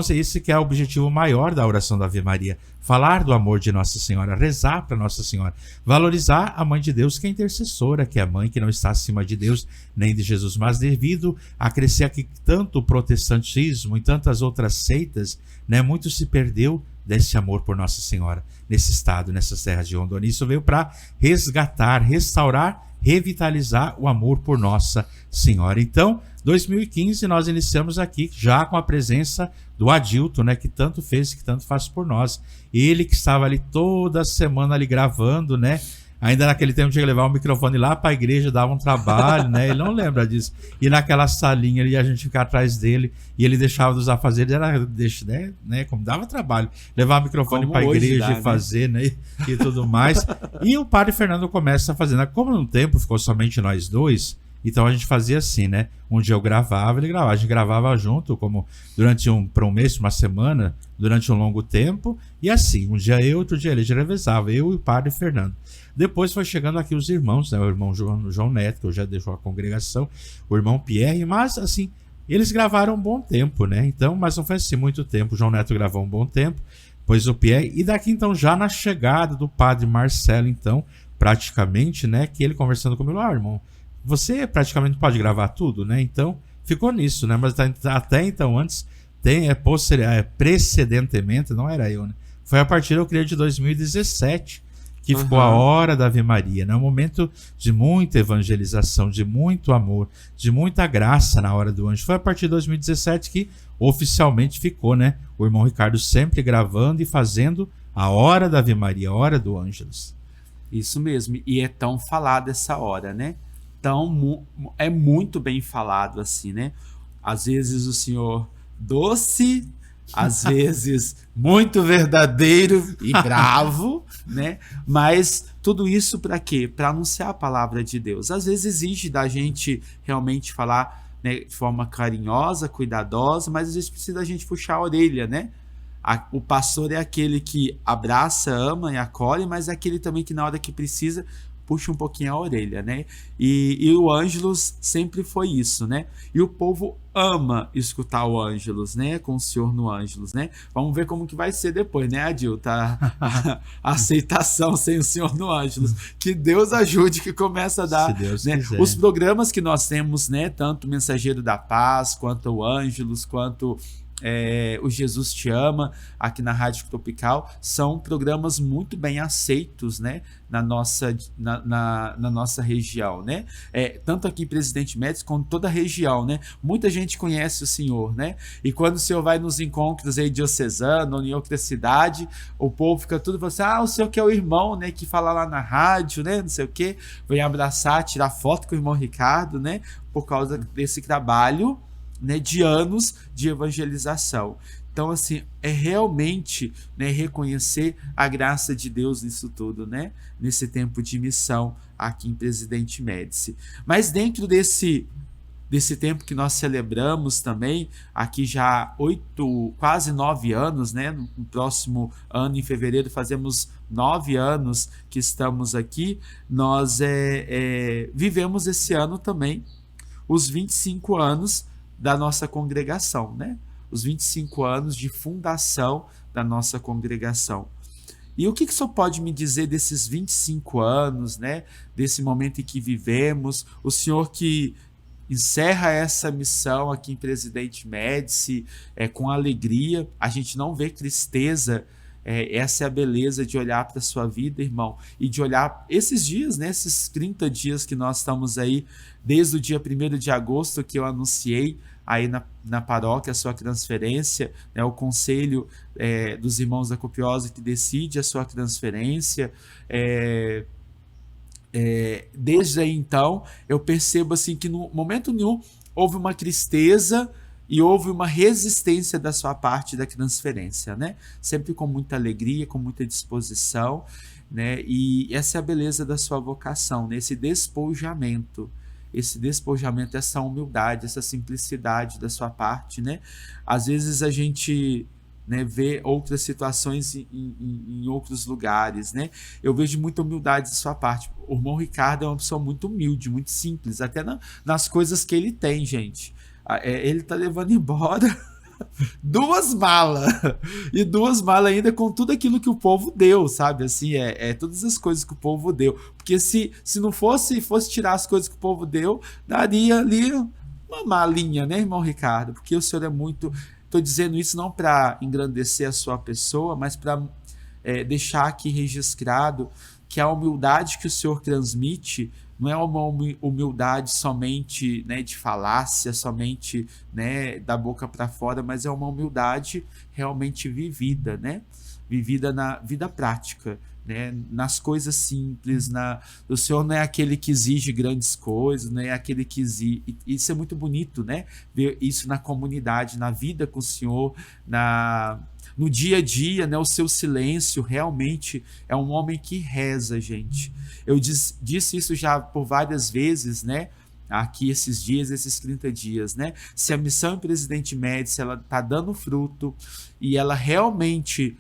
isso que é o objetivo maior da oração da Ave Maria, falar do amor de Nossa Senhora, rezar para Nossa Senhora, valorizar a Mãe de Deus, que é intercessora, que é a mãe que não está acima de Deus nem de Jesus, mas devido a crescer aqui tanto o protestantismo e tantas outras seitas, né, muito se perdeu desse amor por Nossa Senhora nesse estado, nessas terras de Rondônia. Isso veio para resgatar, restaurar, revitalizar o amor por Nossa Senhora. Então, 2015 nós iniciamos aqui já com a presença do Adilton, né, que tanto fez e que tanto faz por nós. Ele que estava ali toda semana ali gravando, né? Ainda naquele tempo tinha que levar o microfone lá para a igreja, dava um trabalho, né? Ele não lembra disso. E naquela salinha ali, a gente ficar atrás dele, e ele deixava dos afazeres, né? Como dava trabalho, levar o microfone para a igreja e fazer, né? E tudo mais. E o padre Fernando começa fazendo. Como no tempo ficou somente nós dois, então a gente fazia assim, né? Um dia eu gravava, ele gravava. A gente gravava junto, como durante por um mês, uma semana, durante um longo tempo. E assim, um dia eu, outro dia ele. A gente revezava, eu e o padre Fernando. Depois foi chegando aqui os irmãos, né? O irmão João Neto, que eu já deixou a congregação, o irmão Pierre, mas assim, eles gravaram um bom tempo, né? Então, mas não foi assim muito tempo. O João Neto gravou um bom tempo, depois o Pierre, e daqui então, já na chegada do padre Marcelo, então, praticamente, né? Que ele conversando comigo, irmão, você praticamente pode gravar tudo, né? Então, ficou nisso, né? Mas até então, antes, precedentemente, não era eu, né? Foi a partir, eu creio, de 2017, que ficou a Hora da Ave Maria, né? Um momento de muita evangelização, de muito amor, de muita graça na Hora do Anjo. Foi a partir de 2017 que oficialmente ficou, né? O irmão Ricardo sempre gravando e fazendo a Hora da Ave Maria, a Hora do Ângelus. Isso mesmo, e é tão falada essa hora, né? É muito bem falado assim, né? Às vezes o senhor doce, às vezes muito verdadeiro e bravo, né? Mas tudo isso para quê? Para anunciar a palavra de Deus. Às vezes exige da gente realmente falar, né, de forma carinhosa, cuidadosa, mas às vezes precisa da gente puxar a orelha, né? O pastor é aquele que abraça, ama e acolhe, mas é aquele também que na hora que precisa puxa um pouquinho a orelha, né? E o Ângelus sempre foi isso, né? E o povo ama escutar o Ângelus, né? Com o Senhor no Ângelus, né? Vamos ver como que vai ser depois, né, Adil? Tá? A aceitação sem o Senhor no Ângelus. Que Deus ajude, que começa a dar, né? Os programas que nós temos, né? Tanto o Mensageiro da Paz, quanto o Ângelus, quanto o Jesus Te Ama, aqui na Rádio Tropical, são programas muito bem aceitos, né, na nossa região, né? Tanto aqui em Presidente Médici, quanto toda a região, né? Muita gente conhece o senhor, né? E quando o senhor vai nos encontros aí diocesanos ou em outra cidade, o povo fica tudo falando assim, o senhor que é o irmão, né, que fala lá na rádio, né, não sei o quê, vem abraçar, tirar foto com o irmão Ricardo, né, por causa desse trabalho, né, de anos de evangelização. Então, assim, é realmente, né, reconhecer a graça de Deus nisso tudo, né, nesse tempo de missão aqui em Presidente Médici. Mas dentro desse tempo que nós celebramos também, aqui já quase 9 anos, né, no próximo ano, em fevereiro, fazemos 9 anos que estamos aqui, nós vivemos esse ano também os 25 anos da nossa congregação, né? Os 25 anos de fundação da nossa congregação. E o que o senhor pode me dizer desses 25 anos, né? Desse momento em que vivemos, o senhor que encerra essa missão aqui em Presidente Médici com alegria, a gente não vê tristeza. Essa é a beleza de olhar para a sua vida, irmão, e de olhar esses dias, né, esses 30 dias que nós estamos aí, desde o dia 1º de agosto que eu anunciei aí na paróquia a sua transferência, né, o conselho dos irmãos da Copiosa que decide a sua transferência. Desde aí então, eu percebo assim que no momento nenhum houve uma tristeza e houve uma resistência da sua parte da transferência, né? Sempre com muita alegria, com muita disposição, né? E essa é a beleza da sua vocação, né? Esse despojamento, essa humildade, essa simplicidade da sua parte, né? Às vezes a gente, né, vê outras situações em outros lugares, né? Eu vejo muita humildade de sua parte. O irmão Ricardo é uma pessoa muito humilde, muito simples, até nas coisas que ele tem, gente. Ele tá levando embora 2 malas e 2 malas ainda com tudo aquilo que o povo deu, sabe? Assim, todas as coisas que o povo deu, porque se não fosse tirar as coisas que o povo deu, daria ali uma malinha, né, irmão Ricardo? Porque o senhor é muito... Tô dizendo isso não para engrandecer a sua pessoa, mas para deixar aqui registrado que a humildade que o senhor transmite não é uma humildade somente, né, de falácia, somente, né, da boca para fora, mas é uma humildade realmente vivida, né? Vivida na vida prática, né? Nas coisas simples. O Senhor não é aquele que exige grandes coisas, não é aquele que exige... Isso é muito bonito, né? Ver isso na comunidade, na vida com o Senhor, no dia a dia, né? O seu silêncio realmente é um homem que reza, gente. Eu disse isso já por várias vezes, né? Aqui esses dias, esses 30 dias, né? Se a missão em Presidente Médici, ela tá dando fruto e ela realmente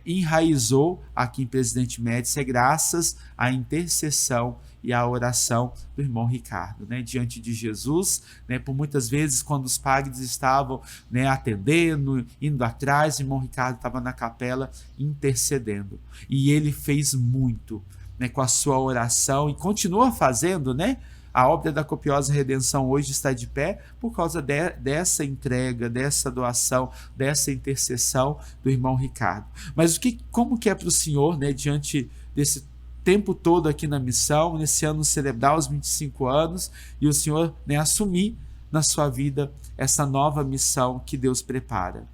enraizou aqui em Presidente Médici, é graças à intercessão e à oração do irmão Ricardo, né, diante de Jesus, né, por muitas vezes quando os padres estavam, né, atendendo, indo atrás, o irmão Ricardo estava na capela intercedendo, e ele fez muito, né, com a sua oração, e continua fazendo, né? A obra da Copiosa Redenção hoje está de pé por causa dessa entrega, dessa doação, dessa intercessão do irmão Ricardo. Mas como que é para o senhor, né, diante desse tempo todo aqui na missão, nesse ano celebrar os 25 anos, e o senhor, né, assumir na sua vida essa nova missão que Deus prepara?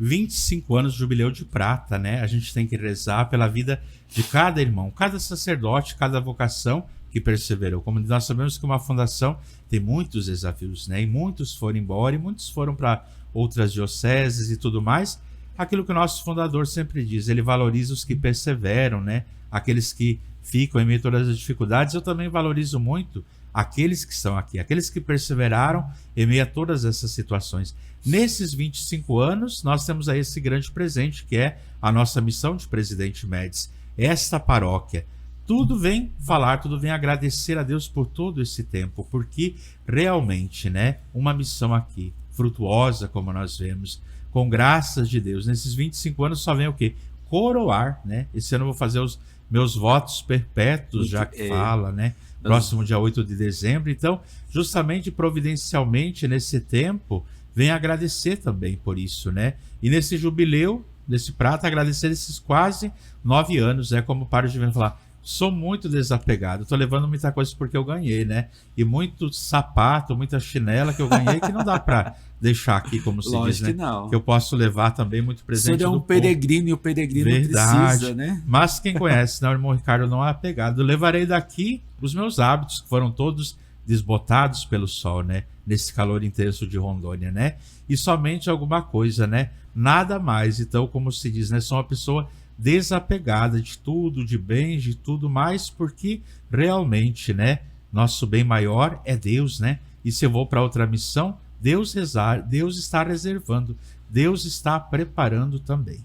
25 anos de jubileu de prata, né? A gente tem que rezar pela vida de cada irmão, cada sacerdote, cada vocação que perseverou. Como nós sabemos que uma fundação tem muitos desafios, né? E muitos foram embora e muitos foram para outras dioceses e tudo mais. Aquilo que o nosso fundador sempre diz, ele valoriza os que perseveram, né? Aqueles que ficam em meio a todas as dificuldades. Eu também valorizo muito aqueles que estão aqui, aqueles que perseveraram em meio a todas essas situações. Nesses 25 anos, nós temos aí esse grande presente, que é a nossa missão de Presidente Médici. Esta paróquia, tudo vem falar, tudo vem agradecer a Deus por todo esse tempo, porque realmente, né, uma missão aqui, frutuosa, como nós vemos, com graças de Deus, nesses 25 anos só vem o quê? Coroar, né? Esse ano eu vou fazer os meus votos perpétuos, já que fala, né? Próximo dia 8 de dezembro. Então, justamente, providencialmente, nesse tempo, vem agradecer também por isso, né? E nesse jubileu, nesse prata, agradecer esses quase 9 anos, né? Como o padre Juvenal falar, sou muito desapegado, tô levando muita coisa porque eu ganhei, né? E muito sapato, muita chinela que eu ganhei que não dá para deixar aqui, como se diz, né? Que eu posso levar também muito presente. Você é um peregrino e o peregrino precisa, né? Mas quem conhece, né, o irmão Ricardo não é apegado. Eu levarei daqui os meus hábitos, que foram todos desbotados pelo sol, né? Nesse calor intenso de Rondônia, né? E somente alguma coisa, né? Nada mais. Então, como se diz, né? Sou uma pessoa desapegada de tudo, de bens, de tudo mais, porque realmente, né? Nosso bem maior é Deus, né? E se eu vou para outra missão, Deus está reservando, Deus está preparando também.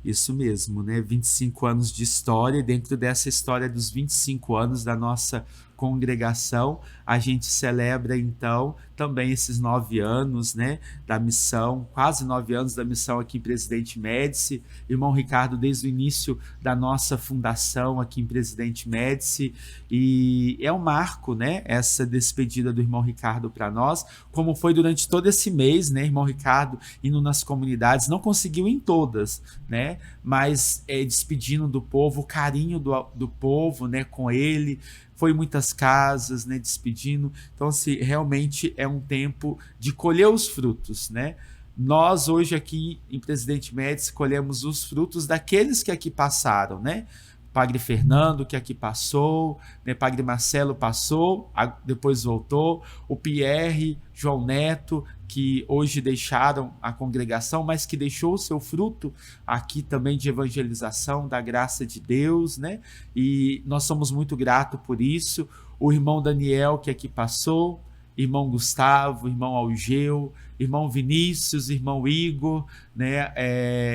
Isso mesmo, né? 25 anos de história, e dentro dessa história dos 25 anos da nossa congregação, a gente celebra então também esses 9 anos, né, da missão, quase 9 anos da missão aqui em Presidente Médici. Irmão Ricardo, desde o início da nossa fundação aqui em Presidente Médici, e é um marco, né, essa despedida do irmão Ricardo para nós, como foi durante todo esse mês, né, irmão Ricardo indo nas comunidades, não conseguiu em todas, né, mas despedindo do povo, o carinho do povo, né, com ele. Foi muitas casas, né, despedindo. Então, assim, realmente é um tempo de colher os frutos, né? Nós, hoje, aqui em Presidente Médici, colhemos os frutos daqueles que aqui passaram, né? Padre Fernando, que aqui passou, né? Padre Marcelo passou, depois voltou, o Pierre, João Neto, que hoje deixaram a congregação, mas que deixou o seu fruto aqui também de evangelização, da graça de Deus, né? E nós somos muito gratos por isso. O irmão Daniel, que aqui passou, irmão Gustavo, irmão Algeu, irmão Vinícius, irmão Igor, né?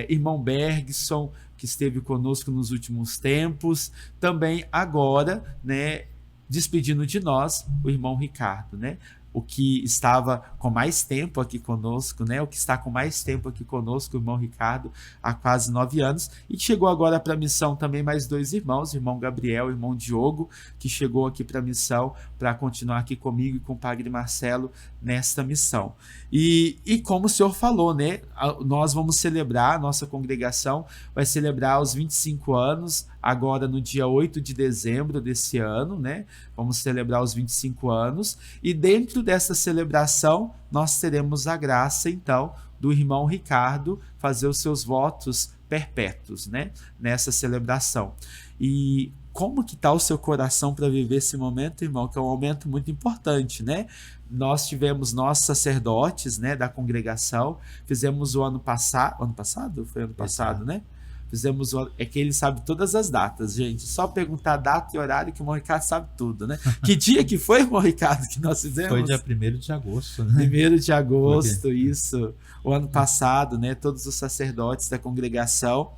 Irmão Bergson, que esteve conosco nos últimos tempos, também agora, né, despedindo de nós, o irmão Ricardo, né? O que estava com mais tempo aqui conosco, né? O que está com mais tempo aqui conosco, o irmão Ricardo, há quase 9 anos, e que chegou agora para a missão também mais 2 irmãos, o irmão Gabriel e o irmão Diogo, que chegou aqui para a missão para continuar aqui comigo e com o Padre Marcelo nesta missão. E como o senhor falou, né? Nós vamos celebrar, a nossa congregação vai celebrar os 25 anos, agora no dia 8 de dezembro desse ano, né? Vamos celebrar os 25 anos, e dentro dessa celebração nós teremos a graça, então, do irmão Ricardo fazer os seus votos perpétuos, né? Nessa celebração. E como que está o seu coração para viver esse momento, irmão? Que é um momento muito importante, né? Nós tivemos nossos sacerdotes, né, da congregação, fizemos o ano passado? Foi ano passado, né? Fizemos é que ele sabe todas as datas, gente. Só perguntar a data e horário que o irmão Ricardo sabe tudo, né? Que dia que foi, irmão Ricardo, que nós fizemos? Foi dia 1º de agosto, né? 1º de agosto, isso. O ano passado, né? Todos os sacerdotes da congregação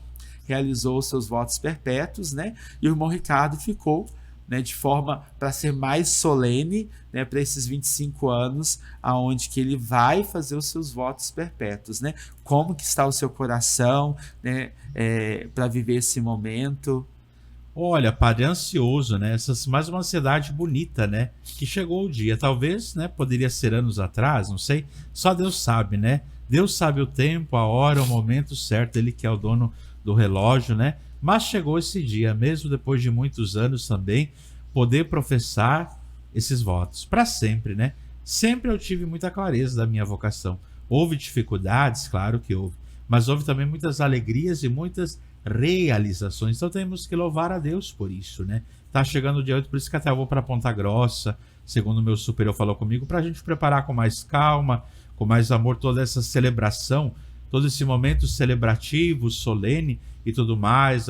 realizou os seus votos perpétuos, né? E o irmão Ricardo ficou, né, de forma para ser mais solene, né, para esses 25 anos, aonde que ele vai fazer os seus votos perpétuos, né? Como que está o seu coração, né, para viver esse momento? Olha, padre, ansioso, né? Mais uma ansiedade bonita, né? Que chegou o dia. Talvez, né? Poderia ser anos atrás, não sei. Só Deus sabe, né? Deus sabe o tempo, a hora, o momento certo. Ele que é o dono do relógio, né? Mas chegou esse dia, mesmo depois de muitos anos também, poder professar esses votos para sempre, né? Sempre eu tive muita clareza da minha vocação. Houve dificuldades, claro que houve, mas houve também muitas alegrias e muitas realizações. Então temos que louvar a Deus por isso, né? Tá chegando o dia 8, por isso que até eu vou para Ponta Grossa, segundo o meu superior falou comigo, para a gente preparar com mais calma, com mais amor toda essa celebração, todo esse momento celebrativo, solene e tudo mais,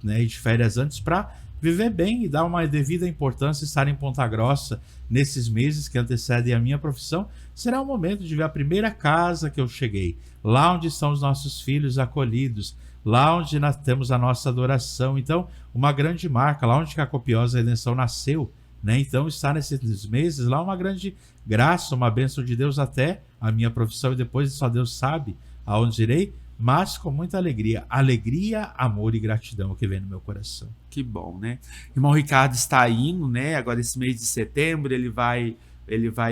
né, de férias antes, para viver bem e dar uma devida importância. Estar em Ponta Grossa nesses meses que antecedem a minha profissão será o momento de ver a primeira casa que eu cheguei, lá onde estão os nossos filhos acolhidos, lá onde nós temos a nossa adoração. Então, uma grande marca, lá onde a Copiosa Redenção nasceu, né? Então, estar nesses meses lá, uma grande graça, uma bênção de Deus até a minha profissão, e depois só Deus sabe aonde irei, mas com muita alegria. Alegria, amor e gratidão que vem no meu coração. Que bom, né? Irmão Ricardo está indo, né? Agora esse mês de setembro ele vai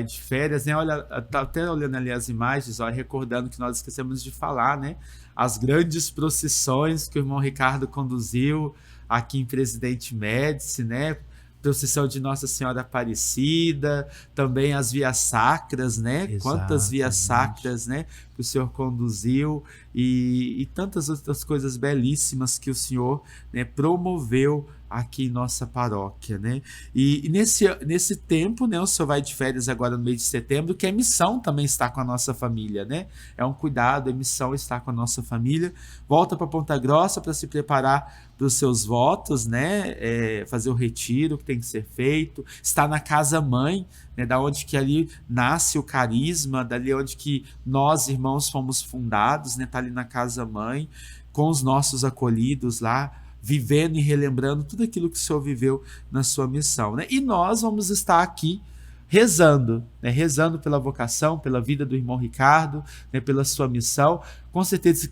de férias, né? Olha, tá até olhando ali as imagens, ó, recordando que nós esquecemos de falar, né? As grandes procissões que o irmão Ricardo conduziu aqui em Presidente Médici, né? Procissão de Nossa Senhora Aparecida, também as vias sacras, né? Exatamente. Quantas vias sacras, né, que o Senhor conduziu, e tantas outras coisas belíssimas que o Senhor, né, promoveu aqui em nossa paróquia, né? E nesse tempo, né, o Senhor vai de férias agora no mês de setembro, que é missão também estar com a nossa família, né? É um cuidado, é missão estar com a nossa família. Volta para Ponta Grossa para se preparar para os seus votos, né? Fazer o retiro que tem que ser feito, estar na casa mãe, né? Da onde que ali nasce o carisma, dali onde que nós, irmãos, fomos fundados, né? Tá ali na casa mãe, com os nossos acolhidos lá, vivendo e relembrando tudo aquilo que o Senhor viveu na sua missão, né? E nós vamos estar aqui rezando, né? Rezando pela vocação, pela vida do irmão Ricardo, né? Pela sua missão. Com certeza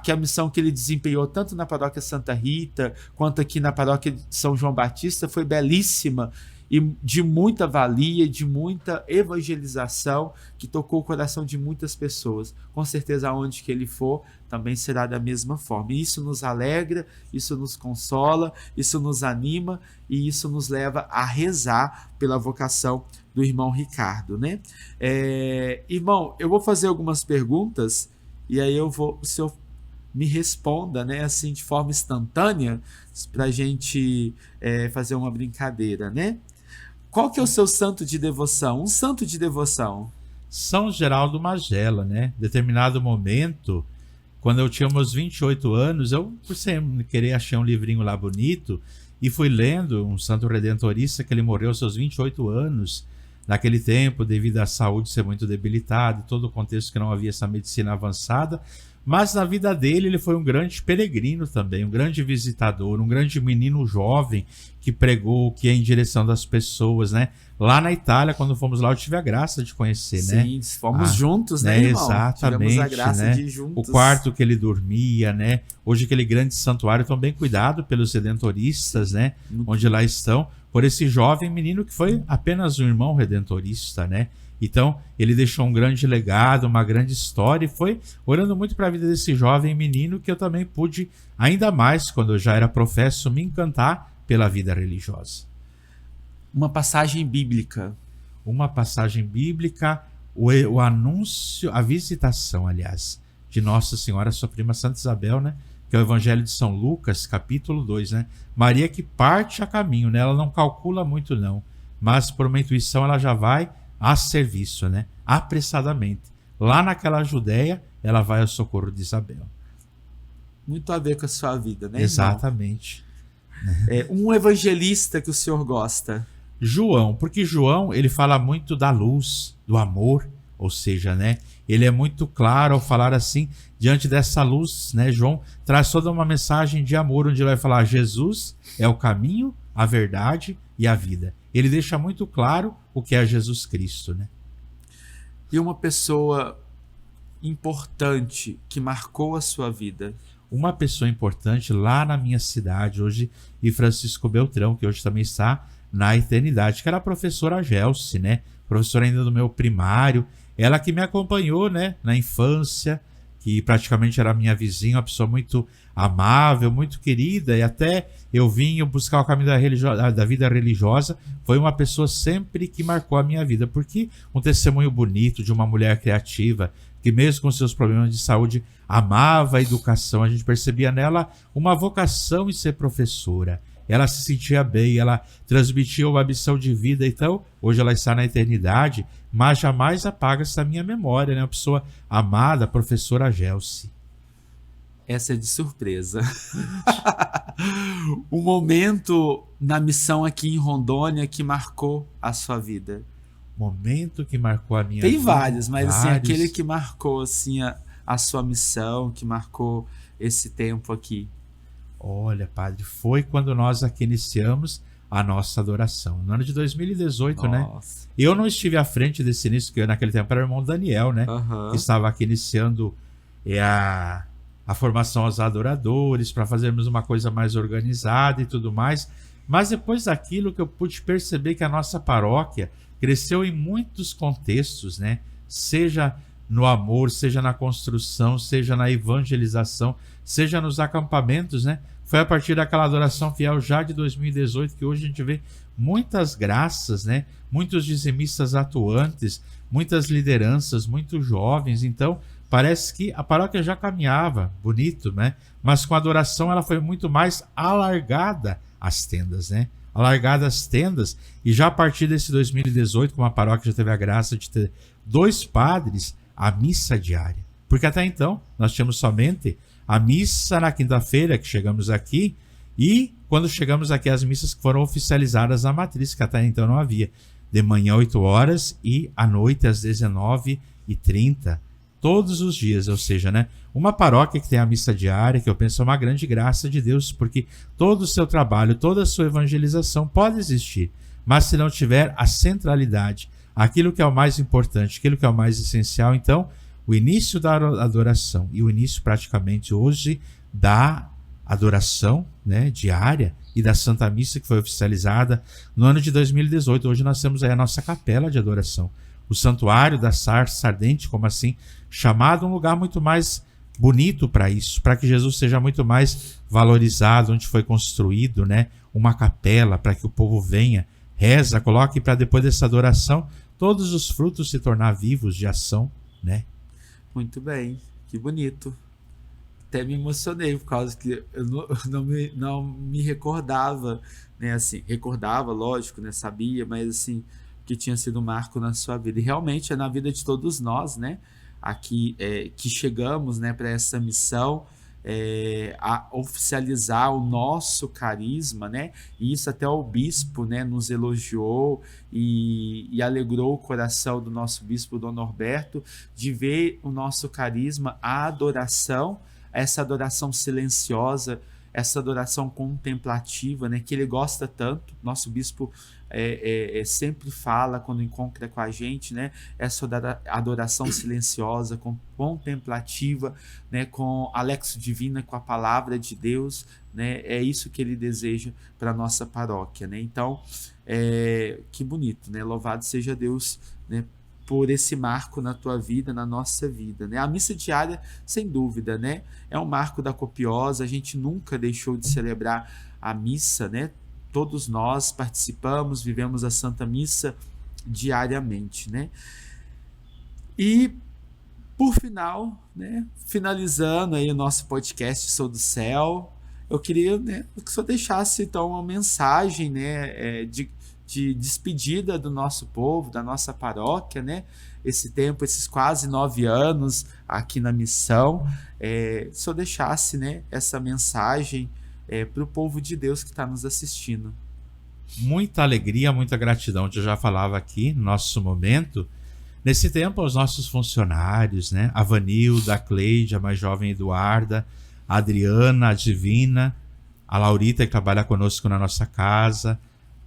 que a missão que ele desempenhou tanto na paróquia Santa Rita quanto aqui na paróquia de São João Batista foi belíssima e de muita valia, de muita evangelização, que tocou o coração de muitas pessoas. Com certeza, aonde que ele for, também será da mesma forma. E isso nos alegra, isso nos consola, isso nos anima e isso nos leva a rezar pela vocação do irmão Ricardo, né? Irmão, eu vou fazer algumas perguntas e aí o senhor me responda, né, assim, de forma instantânea, para a gente fazer uma brincadeira, né? Qual que é o seu santo de devoção? Um santo de devoção. São Geraldo Magela, né? Determinado momento, quando eu tinha meus 28 anos, eu, por sempre querer, achei um livrinho lá bonito e fui lendo um santo redentorista que ele morreu aos seus 28 anos. Naquele tempo, devido à saúde ser muito debilitada, todo o contexto que não havia essa medicina avançada, mas na vida dele ele foi um grande peregrino também, um grande visitador, um grande menino jovem que pregou, que é em direção das pessoas, né? Lá na Itália, quando fomos lá, eu tive a graça de conhecer, né? Sim, fomos juntos, né, irmão? Exatamente, tivemos a graça né? de ir juntos. O quarto que ele dormia, né? Hoje aquele grande santuário tão bem cuidado pelos redentoristas, né? Onde lá estão, por esse jovem menino que foi apenas um irmão redentorista, né? Então, ele deixou um grande legado, uma grande história, e foi orando muito para a vida desse jovem menino que eu também pude, ainda mais quando eu já era professo, me encantar pela vida religiosa. Uma passagem bíblica. Uma passagem bíblica, o anúncio, a visitação, aliás, de Nossa Senhora, sua prima Santa Isabel, né? Que é o Evangelho de São Lucas, capítulo 2, né? Maria que parte a caminho, né? Ela não calcula muito, não, mas por uma intuição ela já vai a serviço, né? Apressadamente. Lá naquela Judéia, ela vai ao socorro de Isabel. Muito a ver com a sua vida, né, Exatamente. Um evangelista que o senhor gosta. João, porque João, ele fala muito da luz, do amor, ou seja, né? Ele é muito claro ao falar assim, diante dessa luz, né? João traz toda uma mensagem de amor, onde ele vai falar: Jesus é o caminho, a verdade e a vida. Ele deixa muito claro o que é Jesus Cristo, né? E uma pessoa importante que marcou a sua vida. Uma pessoa importante lá na minha cidade hoje, e Francisco Beltrão, que hoje também está na eternidade, que era a professora Gelsi, né? Professora ainda do meu primário, ela que me acompanhou, né, na infância, que praticamente era minha vizinha, uma pessoa muito amável, muito querida, e até eu vim buscar o caminho da vida religiosa, foi uma pessoa sempre que marcou a minha vida, porque um testemunho bonito de uma mulher criativa, que mesmo com seus problemas de saúde, amava a educação, a gente percebia nela uma vocação em ser professora. Ela se sentia bem, ela transmitia uma missão de vida. Então, hoje ela está na eternidade, mas jamais apaga-se da minha memória, né? Uma pessoa amada, a professora Gelsi. Essa é de surpresa. Um momento na missão aqui em Rondônia que marcou a sua vida. Momento que marcou a minha vida. Tem vários, mas assim, aquele que marcou assim, a sua missão, que marcou esse tempo aqui. Olha, padre, foi quando nós aqui iniciamos a nossa adoração. No ano de 2018, né? Eu não estive à frente desse início, porque naquele tempo era o irmão Daniel, né? Que estava aqui iniciando a formação aos adoradores, para fazermos uma coisa mais organizada e tudo mais. Mas depois daquilo que eu pude perceber que a nossa paróquia cresceu em muitos contextos, né? Seja no amor, seja na construção, seja na evangelização, seja nos acampamentos, né? Foi a partir daquela adoração fiel já de 2018 que hoje a gente vê muitas graças, né? Muitos dizimistas atuantes, muitas lideranças, muitos jovens. Então, parece que a paróquia já caminhava, bonito, né? Mas com a adoração ela foi muito mais alargada as tendas, né? Alargada as tendas, e já a partir desse 2018, como a paróquia já teve a graça de ter 2 padres, a missa diária. Porque até então nós tínhamos somente a missa na quinta-feira, que chegamos aqui, e quando chegamos aqui as missas que foram oficializadas na matriz, que até então não havia. De manhã 8 horas e à noite às 19h30, todos os dias, ou seja, né? Uma paróquia que tem a missa diária, que eu penso é uma grande graça de Deus, porque todo o seu trabalho, toda a sua evangelização pode existir, mas se não tiver a centralidade, aquilo que é o mais importante, aquilo que é o mais essencial, então o início da adoração e o início praticamente hoje da adoração, né, diária e da Santa Missa, que foi oficializada no ano de 2018. Hoje nós temos aí a nossa capela de adoração, o Santuário da Sarça Ardente, como assim chamado, um lugar muito mais bonito para isso, para que Jesus seja muito mais valorizado, onde foi construído, né, uma capela para que o povo venha, reza, coloque para depois dessa adoração todos os frutos se tornar vivos de ação, né? Muito bem, que bonito. até me emocionei, por causa que eu não me recordava, né? Assim, recordava, lógico, né? Sabia, mas assim, que tinha sido um marco na sua vida. E realmente é na vida de todos nós, né? Aqui, que chegamos, né, para essa missão, a oficializar o nosso carisma, né? E isso até o bispo, né, nos elogiou e alegrou o coração do nosso bispo, Dom Norberto, de ver o nosso carisma, a adoração, essa adoração silenciosa, essa adoração contemplativa, né, que ele gosta tanto. Nosso bispo sempre fala quando encontra com a gente, né, essa adoração silenciosa, contemplativa, né, com a Lexio Divina, com a palavra de Deus, né, é isso que ele deseja para a nossa paróquia, né? Então, que bonito, né? Louvado seja Deus, né, por esse marco na tua vida, na nossa vida, né? A missa diária, sem dúvida, né, é um marco da Copiosa. A gente nunca deixou de celebrar a missa, né? Todos nós participamos, vivemos a Santa Missa diariamente, né? E, por final, né, finalizando aí o nosso podcast Sou do Céu, eu queria, né, que o senhor deixasse, então, uma mensagem, né, de despedida do nosso povo, da nossa paróquia, né? Esse tempo, esses quase 9 anos aqui na missão, se o senhor deixasse, né, essa mensagem para o povo de Deus que está nos assistindo. Muita alegria, muita gratidão. Eu já falava aqui no nosso momento. Nesse tempo, aos nossos funcionários, né? A Vanilda, a Cleide, a mais jovem Eduarda, a Adriana, a Divina, a Laurita, que trabalha conosco na nossa casa,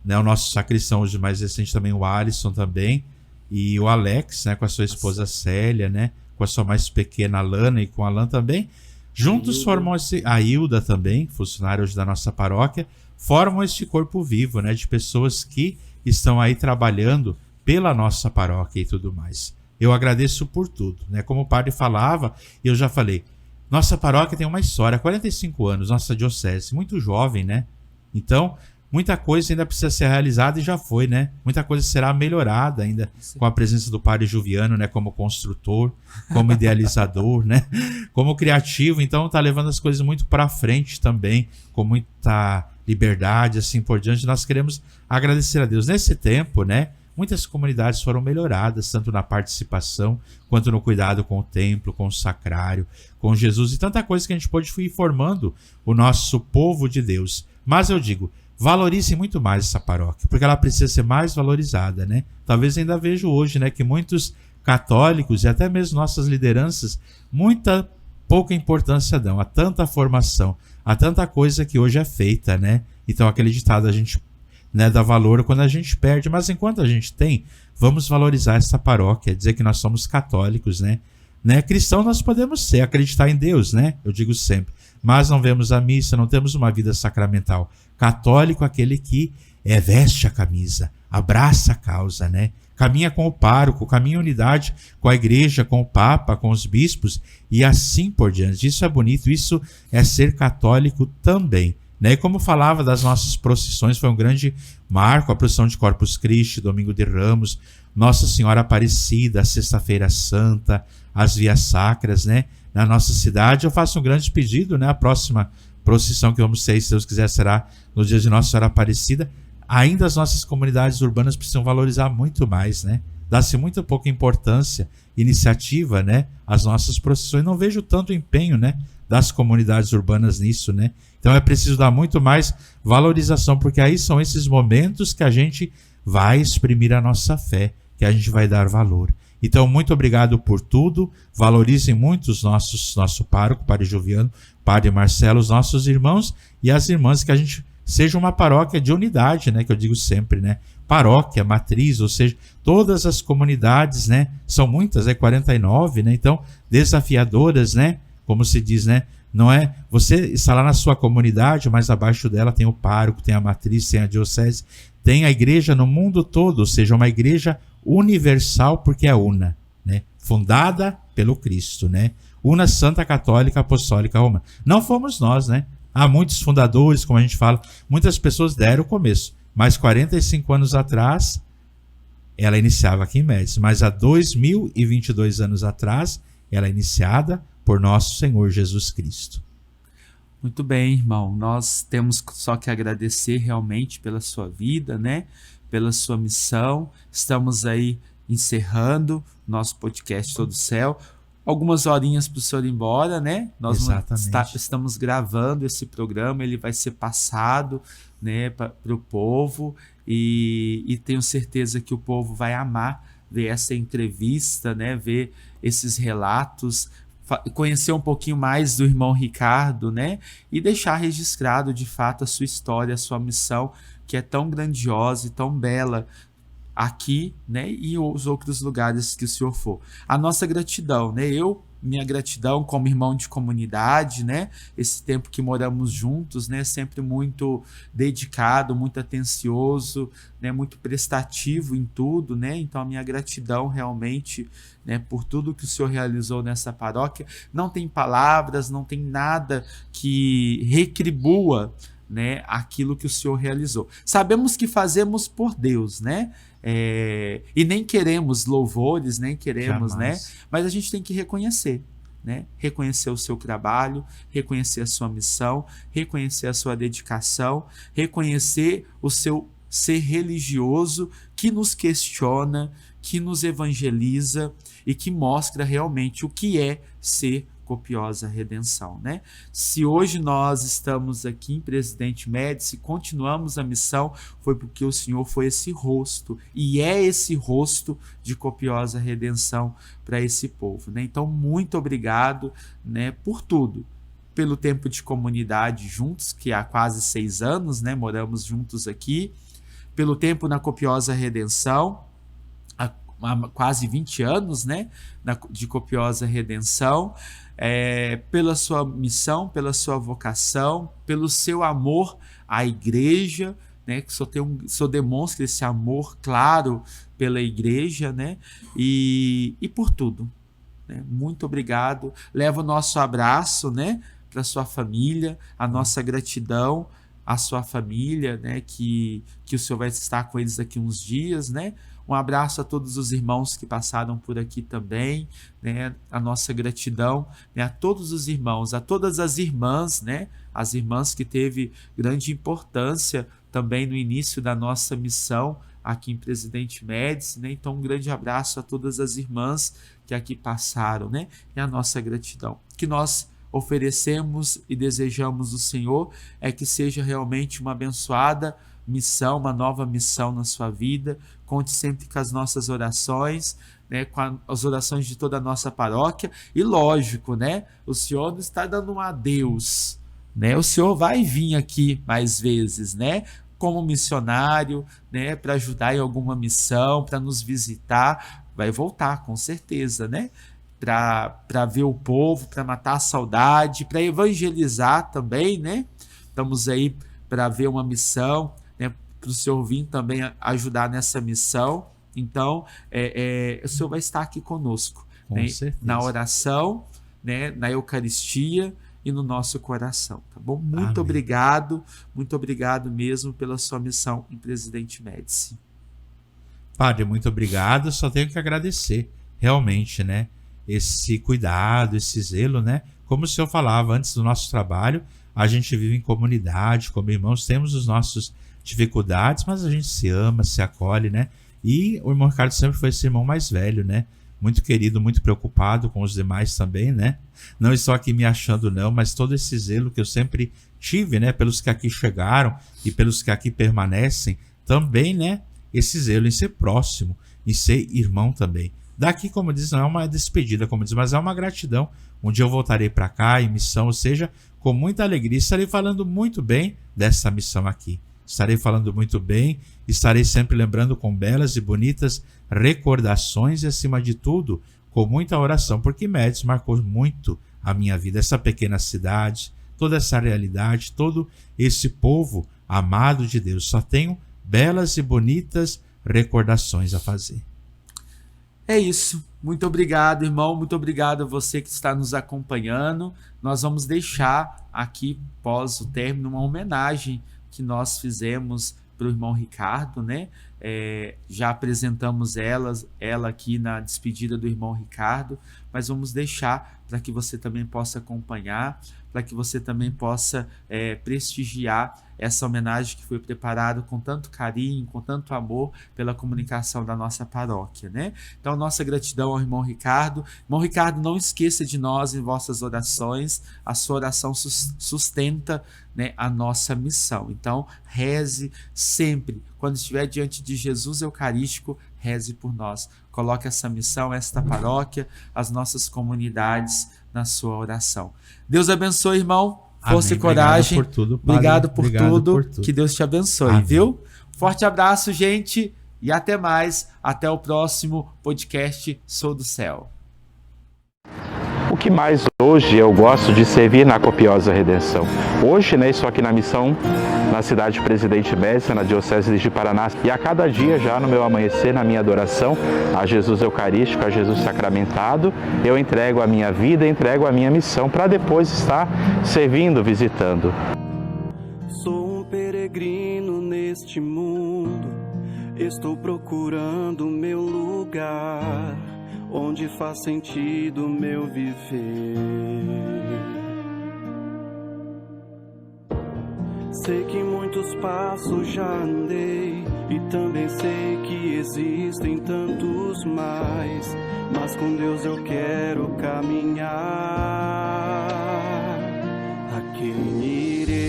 né? O nosso sacristão hoje mais recente também, o Alisson também, e o Alex, né? Com a sua esposa Célia, né? Com a sua mais pequena Lana e com a Alan também. Juntos formam a Hilda também, funcionária hoje da nossa paróquia, formam este corpo vivo, né? De pessoas que estão aí trabalhando pela nossa paróquia e tudo mais. Eu agradeço por tudo, né? Como o padre falava, eu já falei, nossa paróquia tem uma história, 45 anos, nossa diocese, muito jovem, né? Então, muita coisa ainda precisa ser realizada e já foi, né? Muita coisa será melhorada ainda com a presença do padre Juviano, né? Como construtor, como idealizador, né? Como criativo. Então tá levando as coisas muito para frente também, com muita liberdade, assim por diante. Nós queremos agradecer a Deus. Nesse tempo, né? Muitas comunidades foram melhoradas, tanto na participação, quanto no cuidado com o templo, com o sacrário, com Jesus e tanta coisa que a gente pôde ir formando o nosso povo de Deus. Mas eu digo, valorize muito mais essa paróquia, porque ela precisa ser mais valorizada, né? Talvez ainda vejo hoje, né, que muitos católicos e até mesmo nossas lideranças, pouca importância dão a tanta formação, a tanta coisa que hoje é feita, né? Então aquele ditado, a gente, né, dá valor quando a gente perde, mas enquanto a gente tem, vamos valorizar essa paróquia, dizer que nós somos católicos, né? Cristão nós podemos ser, acreditar em Deus, né? Eu digo sempre, mas não vemos a missa, não temos uma vida sacramental. Católico, aquele que veste a camisa, abraça a causa, né? Caminha com o pároco, caminha em unidade com a igreja, com o papa, com os bispos e assim por diante. Isso é bonito, isso é ser católico também, né? E como falava das nossas procissões, foi um grande marco, a procissão de Corpus Christi, Domingo de Ramos, Nossa Senhora Aparecida, a Sexta-feira Santa, as vias sacras, né? Na nossa cidade. Eu faço um grande pedido, né? A próxima procissão que vamos ter, se Deus quiser, será no dia de Nossa Senhora Aparecida. Ainda as nossas comunidades urbanas precisam valorizar muito mais, né? Dá-se muito pouca importância, iniciativa, né? Às nossas procissões. Não vejo tanto empenho, né, das comunidades urbanas nisso, né? Então é preciso dar muito mais valorização, porque aí são esses momentos que a gente vai exprimir a nossa fé, que a gente vai dar valor. Então, muito obrigado por tudo. Valorizem muito os nosso pároco, Padre Juviano, Padre Marcelo, os nossos irmãos e as irmãs, que a gente seja uma paróquia de unidade, né? Que eu digo sempre, né? Paróquia, matriz, ou seja, todas as comunidades, né? São muitas, 49, né? Então, desafiadoras, né? Como se diz, né? Não é você está lá na sua comunidade, mas abaixo dela tem o pároco, tem a matriz, tem a diocese, tem a igreja no mundo todo, ou seja, uma igreja universal, porque é una, né? Fundada pelo Cristo, né? Una Santa Católica Apostólica Romana. Não fomos nós, né? Há muitos fundadores, como a gente fala, muitas pessoas deram o começo, mas 45 anos atrás ela iniciava aqui em Médici, mas há 2022 anos atrás ela é iniciada por nosso Senhor Jesus Cristo. Muito bem, irmão. Nós temos só que agradecer realmente pela sua vida, né? Pela sua missão. Estamos aí encerrando nosso podcast Todo Céu. Algumas horinhas para o senhor ir embora, né? Nós estamos gravando esse programa, ele vai ser passado, né, para o povo e tenho certeza que o povo vai amar ver essa entrevista, né? Ver esses relatos, conhecer um pouquinho mais do irmão Ricardo, né? E deixar registrado de fato a sua história, a sua missão, que é tão grandiosa e tão bela aqui, né, e os outros lugares que o senhor for. A nossa gratidão, né? Minha gratidão como irmão de comunidade, né? Esse tempo que moramos juntos, né? Sempre muito dedicado, muito atencioso, né? Muito prestativo em tudo, né? Então a minha gratidão realmente, né? Por tudo que o senhor realizou nessa paróquia. Não tem palavras, não tem nada que retribua, né, aquilo que o senhor realizou. Sabemos que fazemos por Deus, né? E nem queremos louvores, nem queremos, né? Mas a gente tem que reconhecer, né? Reconhecer o seu trabalho, reconhecer a sua missão, reconhecer a sua dedicação, reconhecer o seu ser religioso que nos questiona, que nos evangeliza e que mostra realmente o que é ser Copiosa Redenção, né? Se hoje nós estamos aqui em Presidente Médici, continuamos a missão, foi porque o Senhor foi esse rosto, e é esse rosto de Copiosa Redenção para esse povo, né? Então, muito obrigado, né, por tudo, pelo tempo de comunidade juntos, que há quase 6 anos, né, moramos juntos aqui, pelo tempo na Copiosa Redenção, há quase 20 anos, né, de Copiosa Redenção, pela sua missão, pela sua vocação, pelo seu amor à igreja, né, que só demonstra esse amor claro pela igreja, né, e por tudo, né? Muito obrigado. Leva o nosso abraço, né, para sua família, a nossa gratidão à sua família, né, que o senhor vai estar com eles daqui uns dias, né? Um abraço a todos os irmãos que passaram por aqui também, né? A nossa gratidão, né, a todos os irmãos, a todas as irmãs, né? As irmãs que teve grande importância também no início da nossa missão aqui em Presidente Médici, né? Então, um grande abraço a todas as irmãs que aqui passaram, né? E a nossa gratidão. Que nós oferecemos e desejamos do Senhor é que seja realmente uma abençoada missão, uma nova missão na sua vida. Conte sempre com as nossas orações, né, com as orações de toda a nossa paróquia. E lógico, né, o Senhor não está dando um adeus, né? O Senhor vai vir aqui mais vezes, né, como missionário, né, para ajudar em alguma missão, para nos visitar. Vai voltar, com certeza, né? Para ver o povo, para matar a saudade, para evangelizar também, né? Estamos aí para ver uma missão, né, para o senhor vir também ajudar nessa missão. Então, o senhor vai estar aqui conosco, né, na oração, né, na Eucaristia e no nosso coração, tá bom? Muito obrigado mesmo pela sua missão em Presidente Médici. Padre, muito obrigado, só tenho que agradecer, realmente, né, esse cuidado, esse zelo, né? Como o senhor falava antes do nosso trabalho, a gente vive em comunidade, como irmãos, temos as nossas dificuldades, mas a gente se ama, se acolhe, né? E o irmão Ricardo sempre foi esse irmão mais velho, né? Muito querido, muito preocupado com os demais também, né? Não estou aqui me achando não, mas todo esse zelo que eu sempre tive, né? Pelos que aqui chegaram e pelos que aqui permanecem, também, né? Esse zelo em ser próximo, em ser irmão também. Daqui, como diz, não é uma despedida, como diz, mas é uma gratidão. Um dia eu voltarei para cá em missão, ou seja, com muita alegria, estarei falando muito bem dessa missão aqui. Estarei falando muito bem, estarei sempre lembrando com belas e bonitas recordações e, acima de tudo, com muita oração, porque Médici marcou muito a minha vida, essa pequena cidade, toda essa realidade, todo esse povo amado de Deus. Só tenho belas e bonitas recordações a fazer. É isso. Muito obrigado, irmão. Muito obrigado a você que está nos acompanhando. Nós vamos deixar aqui, pós o término, uma homenagem que nós fizemos para o irmão Ricardo, né? Já apresentamos ela aqui na despedida do irmão Ricardo, mas vamos deixar para que você também possa acompanhar, para que você também possa prestigiar essa homenagem que foi preparada com tanto carinho, com tanto amor pela comunicação da nossa paróquia, né? Então, nossa gratidão ao irmão Ricardo. Irmão Ricardo, não esqueça de nós em vossas orações, a sua oração sustenta, né, a nossa missão. Então, reze sempre, quando estiver diante de Jesus Eucarístico, reze por nós. Coloque essa missão, esta paróquia, as nossas comunidades na sua oração. Deus abençoe, irmão. Força e coragem. Obrigado por tudo. Que Deus te abençoe, amém. Viu? Forte abraço, gente, e até mais. Até o próximo podcast Sou do Céu. O que mais hoje eu gosto de servir na Copiosa Redenção. Hoje, né, estou aqui na missão na cidade de Presidente Médici, na Diocese de Paraná. E a cada dia, já no meu amanhecer, na minha adoração a Jesus Eucarístico, a Jesus Sacramentado, eu entrego a minha vida, entrego a minha missão para depois estar servindo, visitando. Sou um peregrino neste mundo, estou procurando meu lugar, onde faz sentido meu viver. Sei que muitos passos já andei e também sei que existem tantos mais, mas com Deus eu quero caminhar. A quem irei?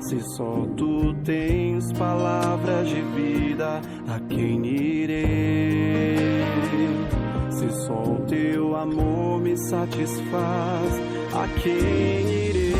Se só tu tens palavras de vida, a quem irei? Se só o teu amor me satisfaz, a quem irei?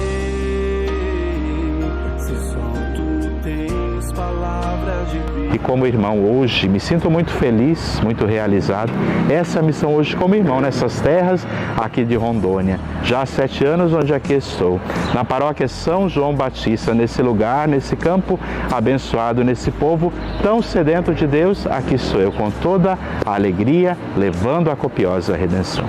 Se só tu tens palavras de vida. E como irmão hoje, me sinto muito feliz, muito realizado. Essa missão hoje como irmão nessas terras aqui de Rondônia. Já há 7 anos onde aqui estou, na paróquia São João Batista, nesse lugar, nesse campo abençoado, nesse povo tão sedento de Deus, aqui estou eu com toda a alegria, levando a copiosa redenção.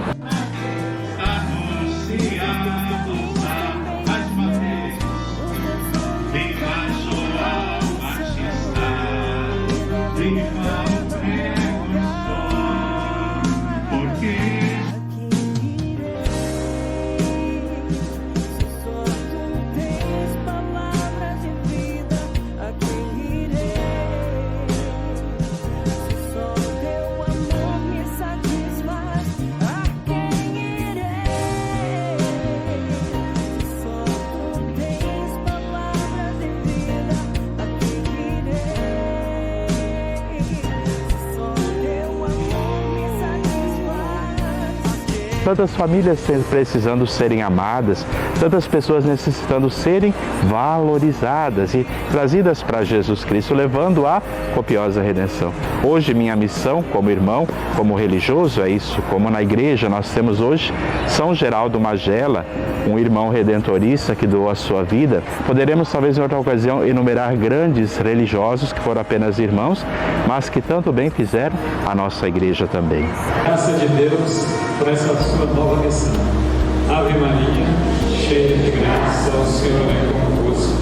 Tantas famílias precisando serem amadas, tantas pessoas necessitando serem valorizadas e trazidas para Jesus Cristo, levando a copiosa redenção. Hoje minha missão como irmão, como religioso, é isso. Como na igreja nós temos hoje São Geraldo Magela, um irmão redentorista que doou a sua vida. Poderemos talvez em outra ocasião enumerar grandes religiosos que foram apenas irmãos, mas que tanto bem fizeram a nossa igreja também. Graças de Deus por essa sua nova missão. Ave Maria, cheia de graça, o Senhor é convosco.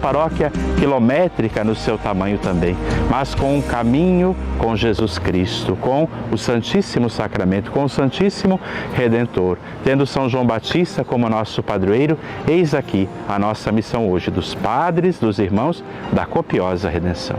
Paróquia quilométrica no seu tamanho também, mas com um caminho com Jesus Cristo, com o Santíssimo Sacramento, com o Santíssimo Redentor. Tendo São João Batista como nosso padroeiro, eis aqui a nossa missão hoje dos padres, dos irmãos da copiosa redenção.